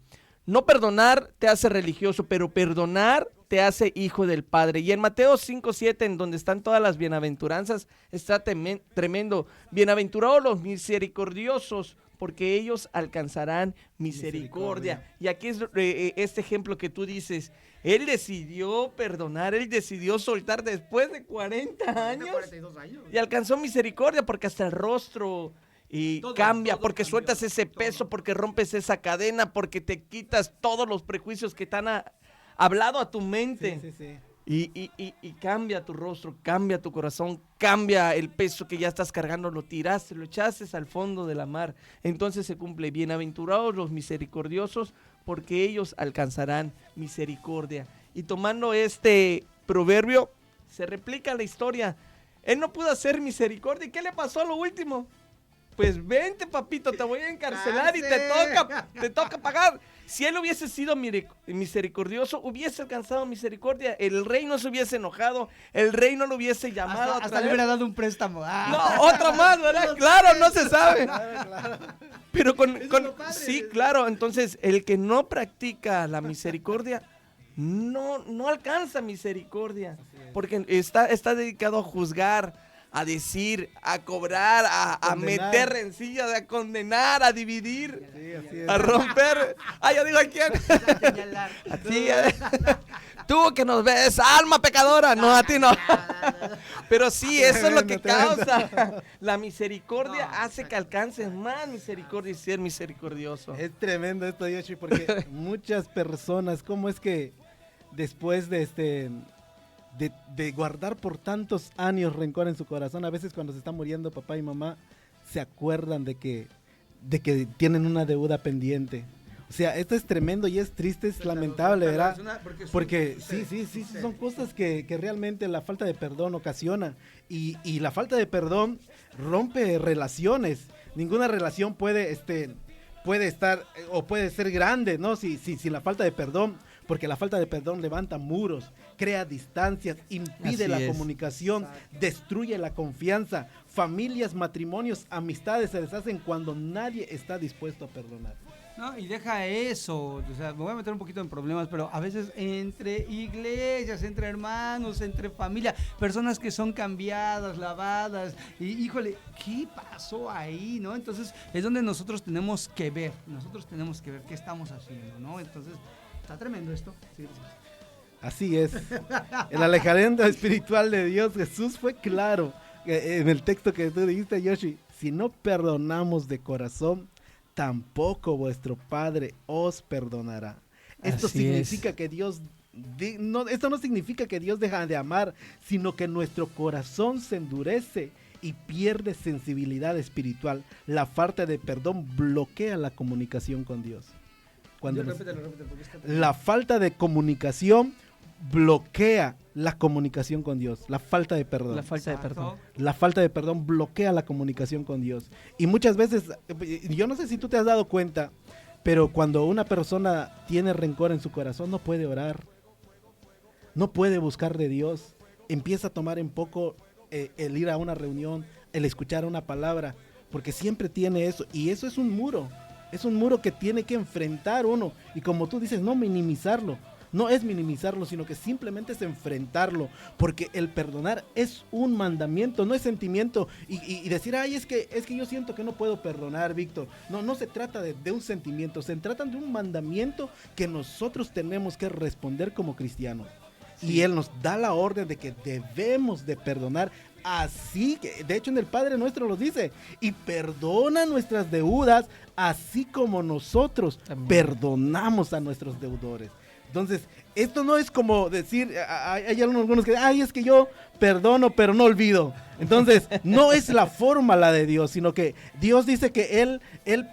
no perdonar te hace religioso, pero perdonar te hace hijo del Padre. Y en Mateo 5:7, en donde están todas las bienaventuranzas, está tremendo. Bienaventurados los misericordiosos, porque ellos alcanzarán misericordia. Y aquí es este ejemplo que tú dices, él decidió perdonar, él decidió soltar después de 40 años. 42 años. Y alcanzó misericordia porque hasta el rostro cambia, porque cambió, sueltas ese peso, porque rompes esa cadena, porque te quitas todos los prejuicios que te han hablado a tu mente. Y cambia tu rostro, cambia tu corazón, cambia el peso que ya estás cargando, lo tiraste, lo echaste al fondo de la mar. Entonces se cumple, bienaventurados los misericordiosos, porque ellos alcanzarán misericordia. Y tomando este proverbio, se replica la historia. Él no pudo hacer misericordia. ¿Y qué le pasó a lo último? Pues vente, papito, te voy a encarcelar y te toca pagar. Si él hubiese sido misericordioso, hubiese alcanzado misericordia. El rey no se hubiese enojado, el rey no lo hubiese llamado hasta le hubiera dado un préstamo. No, otro más, ¿verdad? Claro, no se sabe. Pero sí, claro. Entonces, el que no practica la misericordia no alcanza misericordia, porque está dedicado a juzgar, a decir, a cobrar, a meter rencillas, a condenar, a dividir, a romper. Yo digo a quién. A ti. Tú que nos ves, alma pecadora. No, a ti no. Pero sí, eso es lo que causa. La misericordia hace que alcances más misericordia y ser misericordioso. Es tremendo esto, Yoshi, porque muchas personas, ¿cómo es que después de guardar por tantos años rencor en su corazón, a veces cuando se está muriendo papá y mamá, se acuerdan de que tienen una deuda pendiente? O sea, esto es tremendo y es triste, es lamentable, ¿verdad? Porque sí, son cosas que realmente la falta de perdón ocasiona. Y la falta de perdón rompe relaciones. Ninguna relación puede estar o puede ser grande, ¿no? Si la falta de perdón, porque la falta de perdón levanta muros, crea distancias, impide la comunicación, destruye la confianza. Familias, matrimonios, amistades se deshacen cuando nadie está dispuesto a perdonar. No, y deja eso, o sea, me voy a meter un poquito en problemas, pero a veces entre iglesias, entre hermanos, entre familia, personas que son cambiadas, lavadas, y híjole, ¿qué pasó ahí, no? Entonces es donde nosotros tenemos que ver qué estamos haciendo, ¿no? Entonces, está tremendo esto. Sí. Así es. El alejamiento espiritual de Dios, Jesús fue claro en el texto que tú dijiste, Yoshi. Si no perdonamos de corazón, tampoco vuestro Padre os perdonará. Esto Así significa que Dios... esto no significa que Dios deja de amar, sino que nuestro corazón se endurece y pierde sensibilidad espiritual. La falta de perdón bloquea la comunicación con Dios. Repítelo, porque es que La falta de comunicación bloquea la comunicación con Dios. La falta de perdón. La falta de Exacto. perdón. La falta de perdón bloquea la comunicación con Dios. Y muchas veces, yo no sé si tú te has dado cuenta, pero cuando una persona tiene rencor en su corazón, no puede orar, no puede buscar de Dios, empieza a tomar en poco el ir a una reunión, el escuchar una palabra, porque siempre tiene eso, y eso es un muro que tiene que enfrentar uno, y como tú dices, no minimizarlo. No es minimizarlo, sino que simplemente es enfrentarlo, porque el perdonar es un mandamiento, no es sentimiento, y decir, ay, es que yo siento que no puedo perdonar, Víctor. No se trata de un sentimiento, se trata de un mandamiento que nosotros tenemos que responder como cristianos. Y Él nos da la orden de que debemos de perdonar, así que, de hecho en el Padre Nuestro lo dice, y perdona nuestras deudas, así como nosotros También perdonamos a nuestros deudores. Entonces, esto no es como decir, hay algunos que, ay, es que yo perdono, pero no olvido. Entonces, no es la forma la de Dios, sino que Dios dice que Él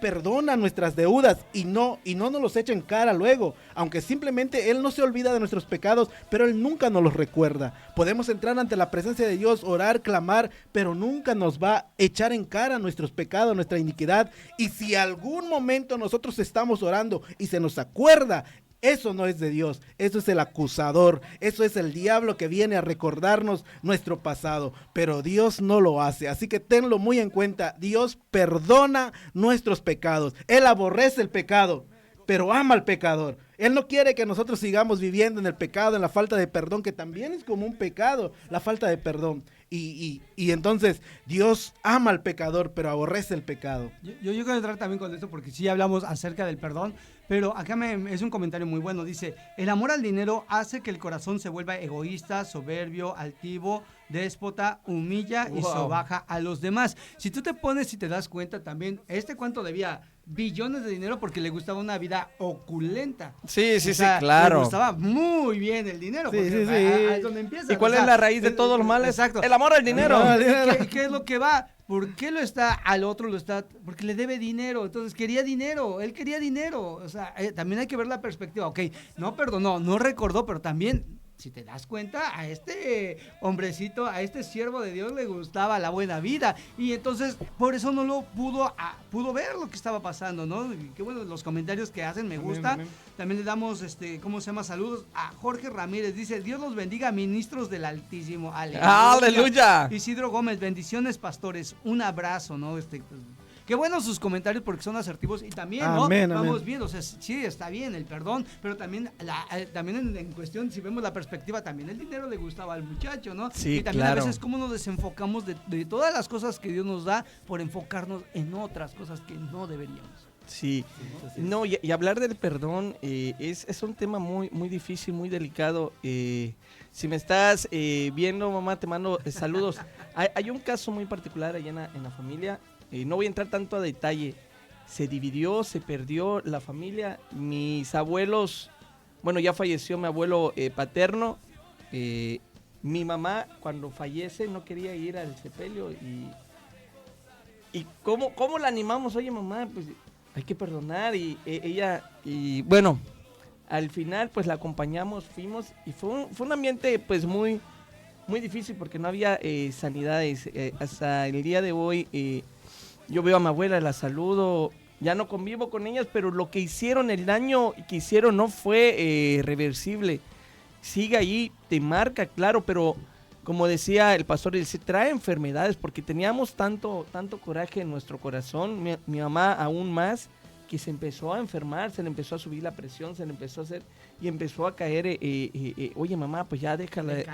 perdona nuestras deudas y no nos los echa en cara luego. Aunque simplemente Él no se olvida de nuestros pecados, pero Él nunca nos los recuerda. Podemos entrar ante la presencia de Dios, orar, clamar, pero nunca nos va a echar en cara nuestros pecados, nuestra iniquidad. Y si algún momento nosotros estamos orando y se nos acuerda, eso no es de Dios, eso es el acusador, eso es el diablo que viene a recordarnos nuestro pasado, pero Dios no lo hace, así que tenlo muy en cuenta. Dios perdona nuestros pecados, Él aborrece el pecado, pero ama al pecador. Él no quiere que nosotros sigamos viviendo en el pecado, en la falta de perdón, que también es como un pecado, la falta de perdón. Y entonces Dios ama al pecador, pero aborrece el pecado. Yo quiero entrar también con esto porque sí hablamos acerca del perdón, pero acá es un comentario muy bueno. Dice, el amor al dinero hace que el corazón se vuelva egoísta, soberbio, altivo, déspota, humilla y sobaja a los demás. Si tú te pones y te das cuenta también, ¿cuánto debía? Billones de dinero porque le gustaba una vida opulenta. Sí, O sea, claro. Le gustaba muy bien el dinero. Sí, Porque sí. es donde empieza. ¿Y cuál O sea, es la raíz de todos los males? Exacto. El amor al dinero. ¿Qué es lo que va? ¿Por qué al otro lo está? Porque le debe dinero. Entonces quería dinero. Él quería dinero. O sea, también hay que ver la perspectiva. Ok, no perdonó, no recordó, pero también, si te das cuenta, a este hombrecito, a este siervo de Dios le gustaba la buena vida. Y entonces, por eso no lo pudo ver lo que estaba pasando, ¿no? Y qué bueno los comentarios que hacen, me gusta. Amén. También le damos, ¿cómo se llama? Saludos a Jorge Ramírez. Dice, Dios los bendiga, ministros del Altísimo. ¡Aleluya! Isidro Gómez, bendiciones, pastores. Un abrazo, ¿no? Qué buenos sus comentarios porque son asertivos y también, ¿no? Amén, Vamos amén. viendo, o sea, sí, está bien el perdón, pero también también en cuestión, si vemos la perspectiva, también el dinero le gustaba al muchacho, ¿no? Sí, y también claro. a veces cómo nos desenfocamos de todas las cosas que Dios nos da por enfocarnos en otras cosas que no deberíamos. Sí, no, y hablar del perdón es un tema muy, muy difícil, muy delicado. Si me estás viendo, mamá, te mando saludos. Hay un caso muy particular allá en la familia, no voy a entrar tanto a detalle. Se dividió, se perdió la familia. Mis abuelos, bueno, ya falleció mi abuelo paterno. Mi mamá, cuando fallece, no quería ir al sepelio. ¿Y cómo la animamos? Oye, mamá, pues hay que perdonar. Y ella, y bueno, al final, pues la acompañamos, fuimos. Y fue un ambiente, pues, muy, muy difícil porque no había sanidades. Hasta el día de hoy, yo veo a mi abuela, la saludo. Ya no convivo con ellas, pero lo que hicieron, el daño que hicieron no fue reversible. Sigue ahí, te marca, claro, pero como decía el pastor, él se trae enfermedades porque teníamos tanto coraje en nuestro corazón, mi mamá aún más, que se empezó a enfermar, se le empezó a subir la presión, se le empezó a hacer, y empezó a caer, oye mamá, pues ya déjala.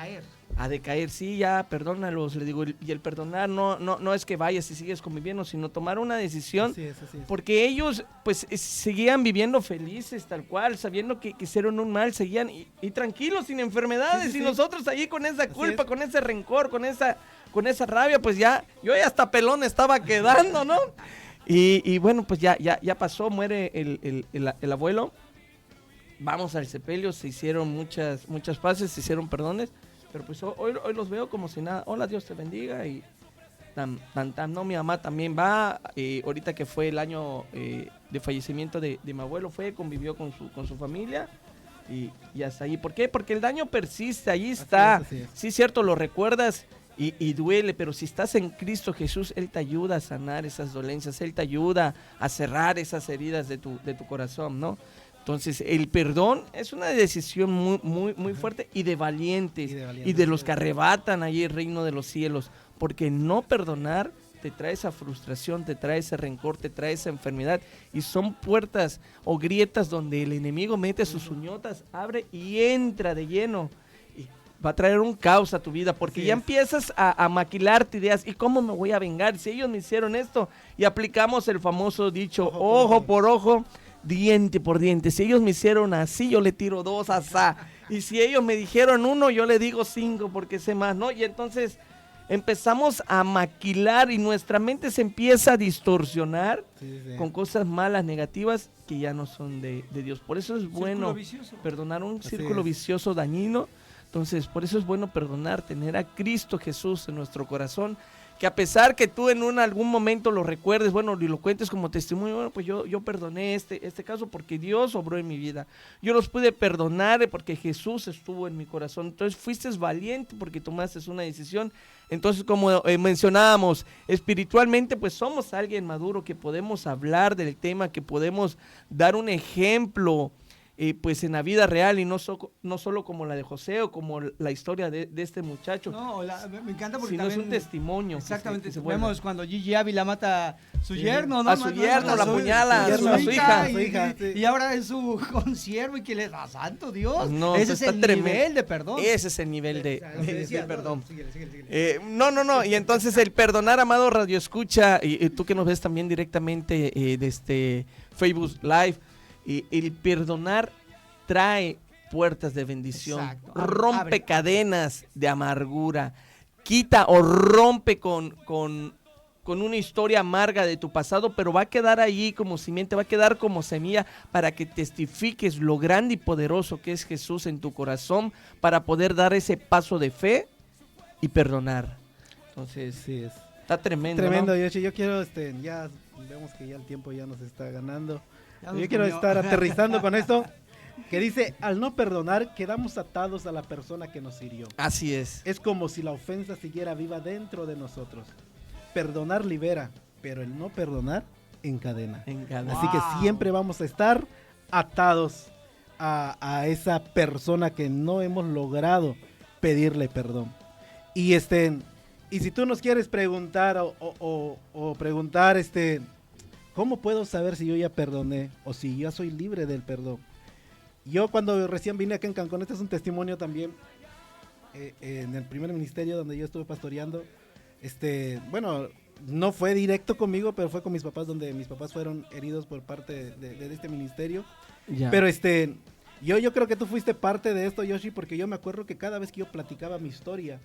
A decaer, sí, ya, perdónalos, le digo, y el perdonar no es que vayas y sigues conviviendo, sino tomar una decisión, Así es. porque ellos, pues, seguían viviendo felices, tal cual, sabiendo que hicieron un mal, seguían, y tranquilos, sin enfermedades, y nosotros allí con esa culpa, con ese rencor, con esa rabia, pues ya, yo ya hasta pelón estaba quedando, ¿no? Y bueno, pues ya pasó, muere el abuelo, vamos al sepelio, se hicieron muchas paces, se hicieron perdones, pero pues hoy los veo como si nada. Hola, Dios te bendiga. Y no, mi mamá también va. Ahorita que fue el año de fallecimiento de mi abuelo, convivió con su familia. Y hasta ahí. ¿Por qué? Porque el daño persiste, ahí está. Así es. Sí, cierto, lo recuerdas y duele, pero si estás en Cristo Jesús, Él te ayuda a sanar esas dolencias, Él te ayuda a cerrar esas heridas de tu corazón, ¿no? Entonces, el perdón es una decisión muy fuerte y de valientes, y de los que arrebatan allí el reino de los cielos, porque no perdonar te trae esa frustración, te trae ese rencor, te trae esa enfermedad, y son puertas o grietas donde el enemigo mete sus uñotas, abre y entra de lleno, y va a traer un caos a tu vida, porque ya empiezas a maquilarte ideas, ¿y cómo me voy a vengar si ellos me hicieron esto? Y aplicamos el famoso dicho, ojo por ojo, diente por diente. Si ellos me hicieron así, yo le tiro 2 asá. Y si ellos me dijeron 1, yo le digo 5 porque sé más, ¿no? Y entonces empezamos a maquilar y nuestra mente se empieza a distorsionar con cosas malas, negativas, que ya no son de Dios. Por eso es bueno perdonar, un círculo vicioso dañino. Entonces, por eso es bueno perdonar, tener a Cristo Jesús en nuestro corazón, que a pesar que tú en algún momento lo recuerdes, bueno, y lo cuentes como testimonio, bueno, pues yo perdoné este caso porque Dios obró en mi vida. Yo los pude perdonar porque Jesús estuvo en mi corazón. Entonces fuiste valiente porque tomaste una decisión. Entonces, como mencionábamos, espiritualmente pues somos alguien maduro, que podemos hablar del tema, que podemos dar un ejemplo pues en la vida real, y no solo como la de José o como la historia de este muchacho. No, me encanta porque sino también es un testimonio. Exactamente, vemos cuando Gigi Ávila mata a su yerno, ¿no? A su yerno, la apuñala, a su hija. Y ahora es su consiervo, y que le da, santo Dios. No, ese es el nivel de perdón. Ese es el nivel de perdón. No, y entonces el perdonar, amado Radio Escucha, y tú que nos ves también directamente desde Facebook Live, el perdonar trae puertas de bendición. Exacto. Rompe cadenas de amargura, quita o rompe con una historia amarga de tu pasado, pero va a quedar ahí como simiente, va a quedar como semilla para que testifiques lo grande y poderoso que es Jesús en tu corazón, para poder dar ese paso de fe y perdonar. Entonces, sí es. Está tremendo, Tremendo, ¿no? Yoshi. Yo quiero, ya vemos que ya el tiempo ya nos está ganando. Yo quiero estar aterrizando con esto, que dice, al no perdonar, quedamos atados a la persona que nos hirió. Así es. Es como si la ofensa siguiera viva dentro de nosotros. Perdonar libera, pero el no perdonar encadena. Así que siempre vamos a estar atados a esa persona que no hemos logrado pedirle perdón. Y si tú nos quieres preguntar o preguntar, ¿cómo puedo saber si yo ya perdoné o si ya soy libre del perdón? Yo cuando recién vine acá en Cancún, este es un testimonio también, en el primer ministerio donde yo estuve pastoreando, bueno, no fue directo conmigo, pero fue con mis papás, donde mis papás fueron heridos por parte de este ministerio. Ya. Pero yo creo que tú fuiste parte de esto, Yoshi, porque yo me acuerdo que cada vez que yo platicaba mi historia,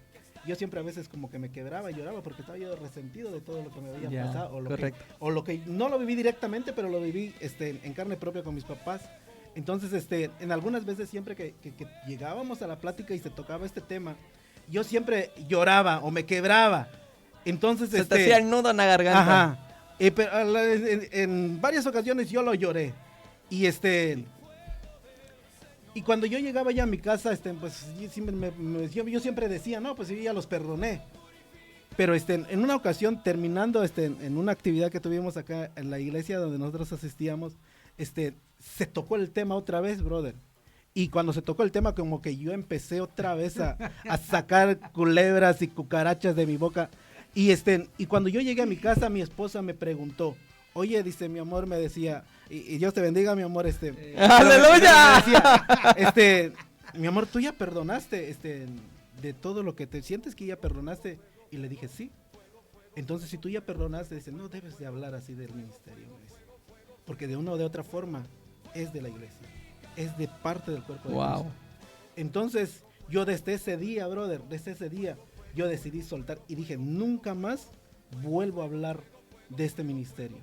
yo siempre a veces como que me quebraba y lloraba porque estaba yo resentido de todo lo que me había pasado, o lo que no lo viví directamente, pero lo viví en carne propia con mis papás. Entonces, en algunas veces siempre que llegábamos a la plática y se tocaba este tema, yo siempre lloraba o me quebraba. Entonces, se te hacía el nudo en la garganta. Ajá. Pero, en varias ocasiones yo lo lloré. Y y cuando yo llegaba ya a mi casa, pues yo siempre decía, no, pues yo ya los perdoné. Pero en una ocasión, terminando en una actividad que tuvimos acá en la iglesia donde nosotros asistíamos, se tocó el tema otra vez, brother. Y cuando se tocó el tema, como que yo empecé otra vez a sacar culebras y cucarachas de mi boca. Y cuando yo llegué a mi casa, mi esposa me preguntó, oye, dice, mi amor, me decía, y Dios te bendiga, mi amor, ¡Aleluya! me decía, mi amor, tú ya perdonaste, de todo lo que te sientes que ya perdonaste, y le dije, sí. Entonces, si tú ya perdonaste, dice, no debes de hablar así del ministerio, me dice, porque de una o de otra forma es de la iglesia, es de parte del cuerpo de Cristo. Entonces, yo desde ese día, brother, yo decidí soltar y dije, nunca más vuelvo a hablar de este ministerio.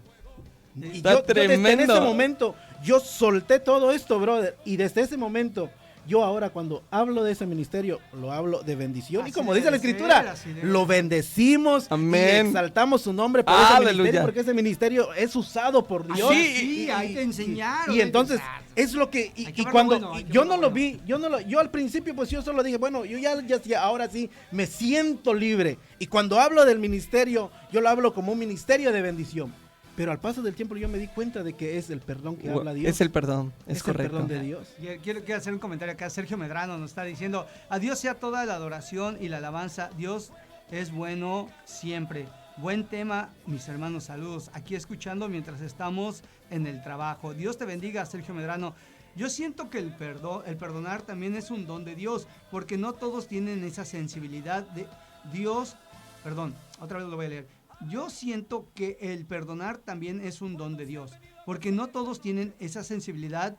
Y yo desde en ese momento, yo solté todo esto, brother, y desde ese momento, yo ahora cuando hablo de ese ministerio, lo hablo de bendición. Así y como dice la Escritura, lo bendecimos. Amén. Y exaltamos su nombre por ese ministerio, porque ese ministerio es usado por Dios. Sí, hay que enseñar. Y entonces, es lo que, y cuando bueno, yo no lo vi, yo al principio pues yo solo dije, bueno, yo ya ahora sí me siento libre. Y cuando hablo del ministerio, yo lo hablo como un ministerio de bendición. Pero al paso del tiempo yo me di cuenta de que es el perdón que habla Dios. Es el perdón, es correcto. El perdón de Dios. Quiero hacer un comentario acá. Sergio Medrano nos está diciendo, a Dios sea toda la adoración y la alabanza. Dios es bueno siempre. Buen tema, mis hermanos, saludos. Aquí escuchando mientras estamos en el trabajo. Dios te bendiga, Sergio Medrano. Yo siento que el perdonar también es un don de Dios, porque no todos tienen esa sensibilidad de Dios. Perdón, otra vez lo voy a leer. Yo siento que el perdonar también es un don de Dios, porque no todos tienen esa sensibilidad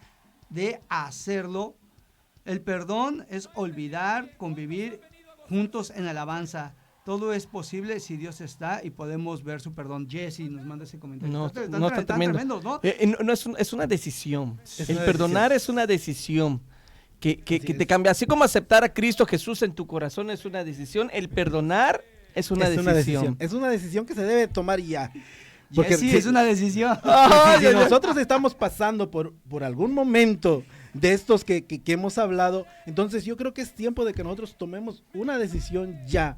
de hacerlo. El perdón es olvidar, convivir juntos en alabanza. Todo es posible si Dios está y podemos ver su perdón. Jesse nos manda ese comentario. No, está tremendo. ¿No? Es una decisión. El perdonar es una decisión que te cambia. Así como aceptar a Cristo Jesús en tu corazón es una decisión, el perdonar es una decisión. Es una decisión que se debe tomar ya. Porque sí, es una decisión. Si nosotros estamos pasando por algún momento de estos que hemos hablado, entonces yo creo que es tiempo de que nosotros tomemos una decisión ya.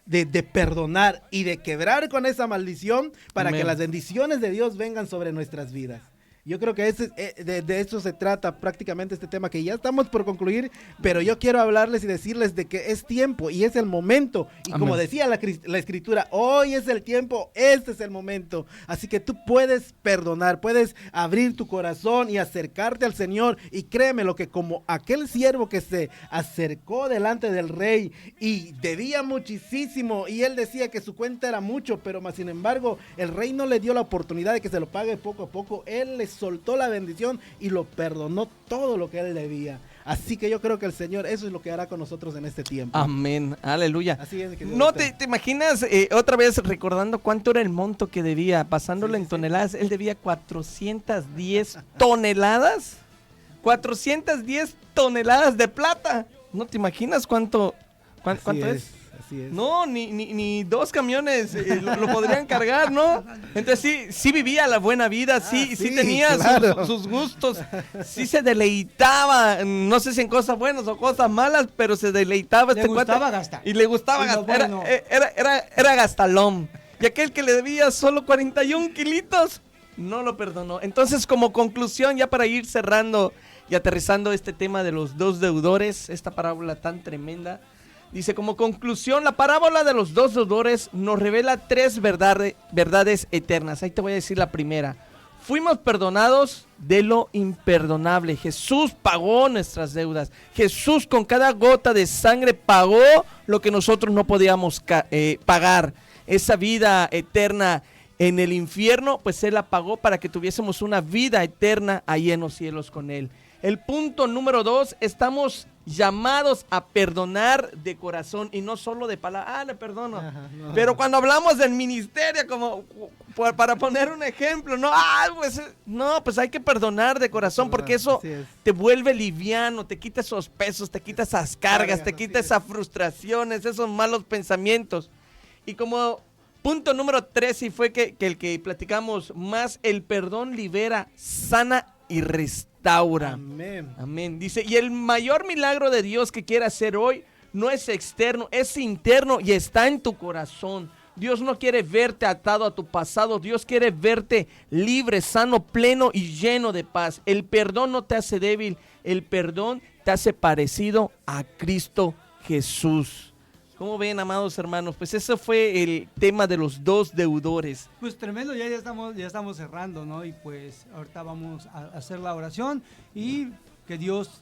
De perdonar y de quebrar con esa maldición para que las bendiciones de Dios vengan sobre nuestras vidas. Yo creo que de eso se trata prácticamente este tema, que ya estamos por concluir, pero yo quiero hablarles y decirles de que es tiempo y es el momento. Y como decía la Escritura, hoy es el tiempo, este es el momento. Así que tú puedes perdonar, puedes abrir tu corazón y acercarte al Señor. Y créeme lo que como aquel siervo que se acercó delante del rey y debía muchísimo y él decía que su cuenta era mucho, pero más sin embargo el rey no le dio la oportunidad de que se lo pague poco a poco. Él le soltó la bendición y lo perdonó todo lo que él debía. Así que yo creo que el Señor eso es lo que hará con nosotros en este tiempo. Amén, aleluya. Así es. ¿No te imaginas otra vez recordando cuánto era el monto que debía, pasándolo en toneladas? Él debía 410 toneladas. 410 toneladas de plata. ¿No te imaginas cuánto es? Así es. No, ni 2 camiones lo podrían cargar, ¿no? Entonces sí vivía la buena vida, sí tenía claro. sus gustos, sí se deleitaba, no sé si en cosas buenas o cosas malas, pero se deleitaba le gustaba gastar. Y le gustaba gastar, bueno. Era gastalón. Y aquel que le debía solo 41 kilitos, no lo perdonó. Entonces, como conclusión, ya para ir cerrando y aterrizando este tema de los 2 deudores, esta parábola tan tremenda, dice, como conclusión, la parábola de los 2 deudores nos revela 3 verdades eternas. Ahí te voy a decir la primera. Fuimos perdonados de lo imperdonable. Jesús pagó nuestras deudas. Jesús con cada gota de sangre pagó lo que nosotros no podíamos pagar. Esa vida eterna en el infierno, pues Él la pagó para que tuviésemos una vida eterna ahí en los cielos con Él. El punto número 2, estamos llamados a perdonar de corazón y no solo de palabra, le perdono. Ajá, no. Pero cuando hablamos del ministerio, como para poner un ejemplo, pues hay que perdonar de corazón, porque eso te vuelve liviano, te quita esos pesos, te quita esas cargas, te quita esas frustraciones, esos malos pensamientos. Y como punto número 3, y fue que el que platicamos más, el perdón libera, sana y restaura. Amén. Dice, y el mayor milagro de Dios que quiere hacer hoy no es externo, es interno y está en tu corazón. Dios no quiere verte atado a tu pasado. Dios quiere verte libre, sano, pleno y lleno de paz. El perdón no te hace débil. El perdón te hace parecido a Cristo Jesús. ¿Cómo ven, amados hermanos? Pues eso fue el tema de los dos deudores. Pues tremendo, ya estamos cerrando, ¿no? Y pues ahorita vamos a hacer la oración y que Dios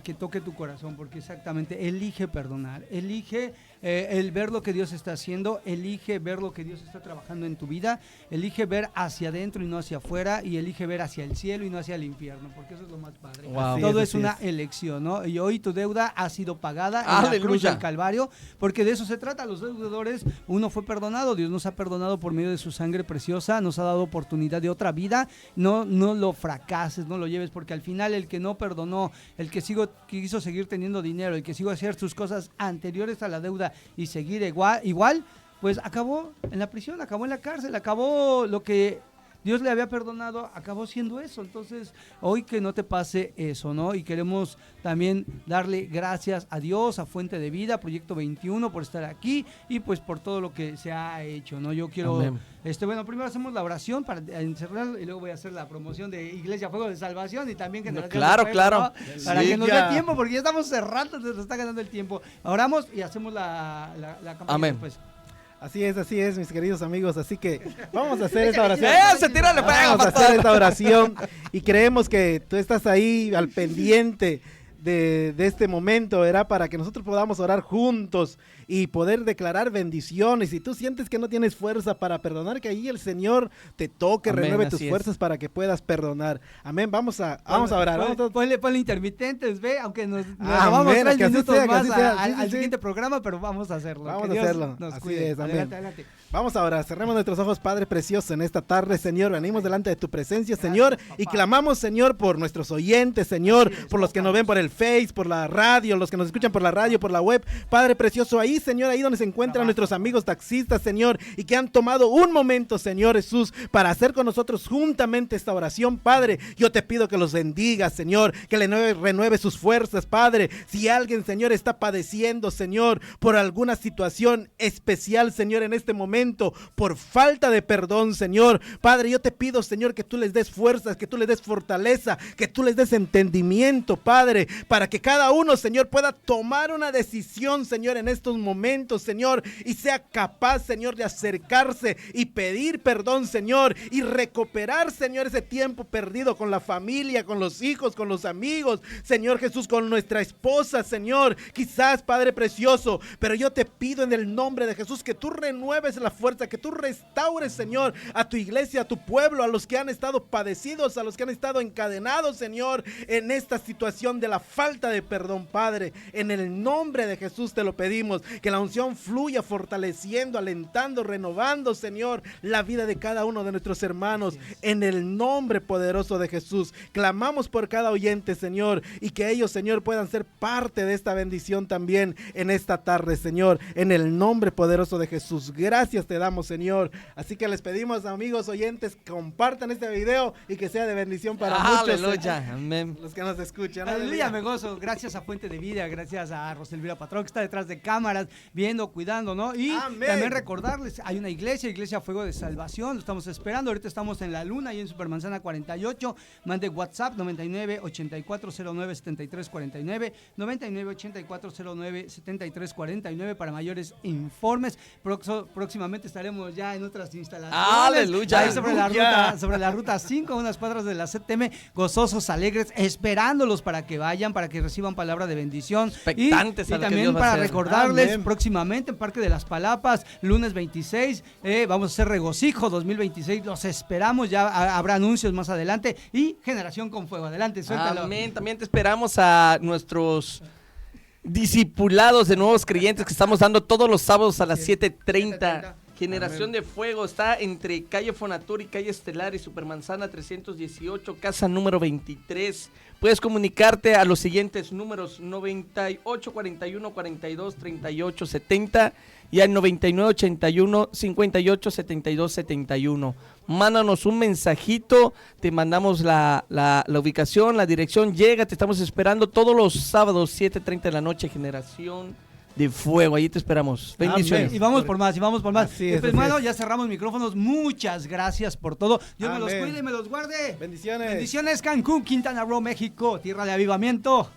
que toque tu corazón, porque exactamente elige perdonar, elige el ver lo que Dios está haciendo, elige ver lo que Dios está trabajando en tu vida, elige ver hacia adentro y no hacia afuera, y elige ver hacia el cielo y no hacia el infierno, porque eso es lo más padre. Wow. Todo Así es una es. elección, ¿no? Y hoy tu deuda ha sido pagada en la cruz ¡Aleluya! del Calvario, porque de eso se trata. Los deudores, uno fue perdonado, Dios nos ha perdonado por medio de su sangre preciosa, nos ha dado oportunidad de otra vida. No lo fracases, no lo lleves, porque al final el que no perdonó, el que quiso seguir teniendo dinero, el que quiso hacer sus cosas anteriores a la deuda y seguir igual, pues acabó en la prisión, acabó en la cárcel, acabó lo que Dios le había perdonado, acabó siendo eso. Entonces, hoy que no te pase eso, ¿no? Y queremos también darle gracias a Dios, a Fuente de Vida, Proyecto 21, por estar aquí y pues por todo lo que se ha hecho, ¿no? Yo quiero, Amén. bueno, primero hacemos la oración para encerrar y luego voy a hacer la promoción de Iglesia Fuego de Salvación y también Generación Claro, de Fuego, claro. ¿no? Para Sí, que nos ya. dé tiempo, porque ya estamos cerrando, nos está ganando el tiempo. Oramos y hacemos la campaña Amén. después. Así es, mis queridos amigos. Así que vamos a hacer esta oración. ¡Se tira le pega, Vamos a pastor! hacer esta oración y creemos que tú estás ahí al pendiente de este momento, ¿verdad? Para que nosotros podamos orar juntos y poder declarar bendiciones. Si tú sientes que no tienes fuerza para perdonar, que ahí el Señor te toque, Amén, renueve tus así es. fuerzas para que puedas perdonar. Amén. Vamos a orar. Ponle intermitentes, ve, aunque nos Amén, tomamos 3 que así minutos sea, que más así sea. al Sí, sí. siguiente programa, pero vamos a hacerlo. Vamos Que a Dios hacerlo. nos Así cuide. es, amén. Adelante, adelante. Vamos ahora, cerremos nuestros ojos, Padre precioso, en esta tarde, Señor. Venimos delante de tu presencia, Señor, y clamamos, Señor, por nuestros oyentes, Señor, por los que nos ven por el Face, por la radio, los que nos escuchan por la radio, por la web. Padre precioso, ahí, Señor, ahí donde se encuentran nuestros amigos taxistas, Señor, y que han tomado un momento, Señor Jesús, para hacer con nosotros juntamente esta oración, Padre. Yo te pido que los bendigas, Señor, que le renueve sus fuerzas, Padre. Si alguien, Señor, está padeciendo, Señor, por alguna situación especial, Señor, en este momento, por falta de perdón, Señor, Padre, yo te pido, Señor, que tú les des fuerzas, que tú les des fortaleza, que tú les des entendimiento, Padre, para que cada uno, Señor, pueda tomar una decisión, Señor, en estos momentos, Señor, y sea capaz, Señor, de acercarse y pedir perdón, Señor, y recuperar, Señor, ese tiempo perdido con la familia, con los hijos, con los amigos, Señor Jesús, con nuestra esposa, Señor, quizás, Padre precioso, pero yo te pido en el nombre de Jesús que tú renueves la fuerza, que tú restaures, Señor, a tu iglesia, a tu pueblo, a los que han estado padecidos, a los que han estado encadenados, Señor, en esta situación de la falta de perdón, Padre. En el nombre de Jesús te lo pedimos, que la unción fluya fortaleciendo, alentando, renovando, Señor, la vida de cada uno de nuestros hermanos. En el nombre poderoso de Jesús, clamamos por cada oyente, Señor, y que ellos, Señor, puedan ser parte de esta bendición también en esta tarde, Señor, en el nombre poderoso de Jesús. Gracias te damos, Señor. Así que les pedimos, amigos oyentes, compartan este video y que sea de bendición para muchos. Aleluya, amén. Los que nos escuchan. Aleluya, me gozo. Gracias a Fuente de Vida, gracias a Roselvira Patrón, que está detrás de cámaras, viendo, cuidando, ¿no? Y Amén. también recordarles, hay una iglesia Fuego de Salvación, lo estamos esperando. Ahorita estamos en la Luna, ahí en Supermanzana 48. Mande WhatsApp 99 8409 7349, 99 8409 7349 para mayores informes. Próximamente estaremos ya en otras instalaciones. Aleluya. Ahí sobre la ruta 5, unas cuadras de la CTM, gozosos, alegres, esperándolos para que vayan, para que reciban palabra de bendición. Expectantes y a lo que también Dios va a para hacer. recordarles, Amén. próximamente en Parque de las Palapas, lunes 26, vamos a hacer Regocijo 2026. Los esperamos, ya habrá anuncios más adelante. Y Generación con Fuego. Adelante, suéltalo. Amén. También te esperamos a nuestros discipulados de nuevos creyentes que estamos dando todos los sábados a las 7:30. Generación de Fuego está entre calle Fonatur y calle Estelar y Supermanzana 318, casa número 23. Puedes comunicarte a los siguientes números: 98 41 42 38 70 y al 99 81 58 72 71. Mándanos un mensajito, te mandamos la ubicación, la dirección. Llega, te estamos esperando todos los sábados 7:30 de la noche. Generación de Fuego, ahí te esperamos. Bendiciones. Amén. Y vamos por más, y vamos por más. Así es, Pues, así hermano, es. ya cerramos micrófonos. Muchas gracias por todo. Dios me los Amén. cuide y me los guarde. Bendiciones. Bendiciones, Cancún, Quintana Roo, México, tierra de avivamiento.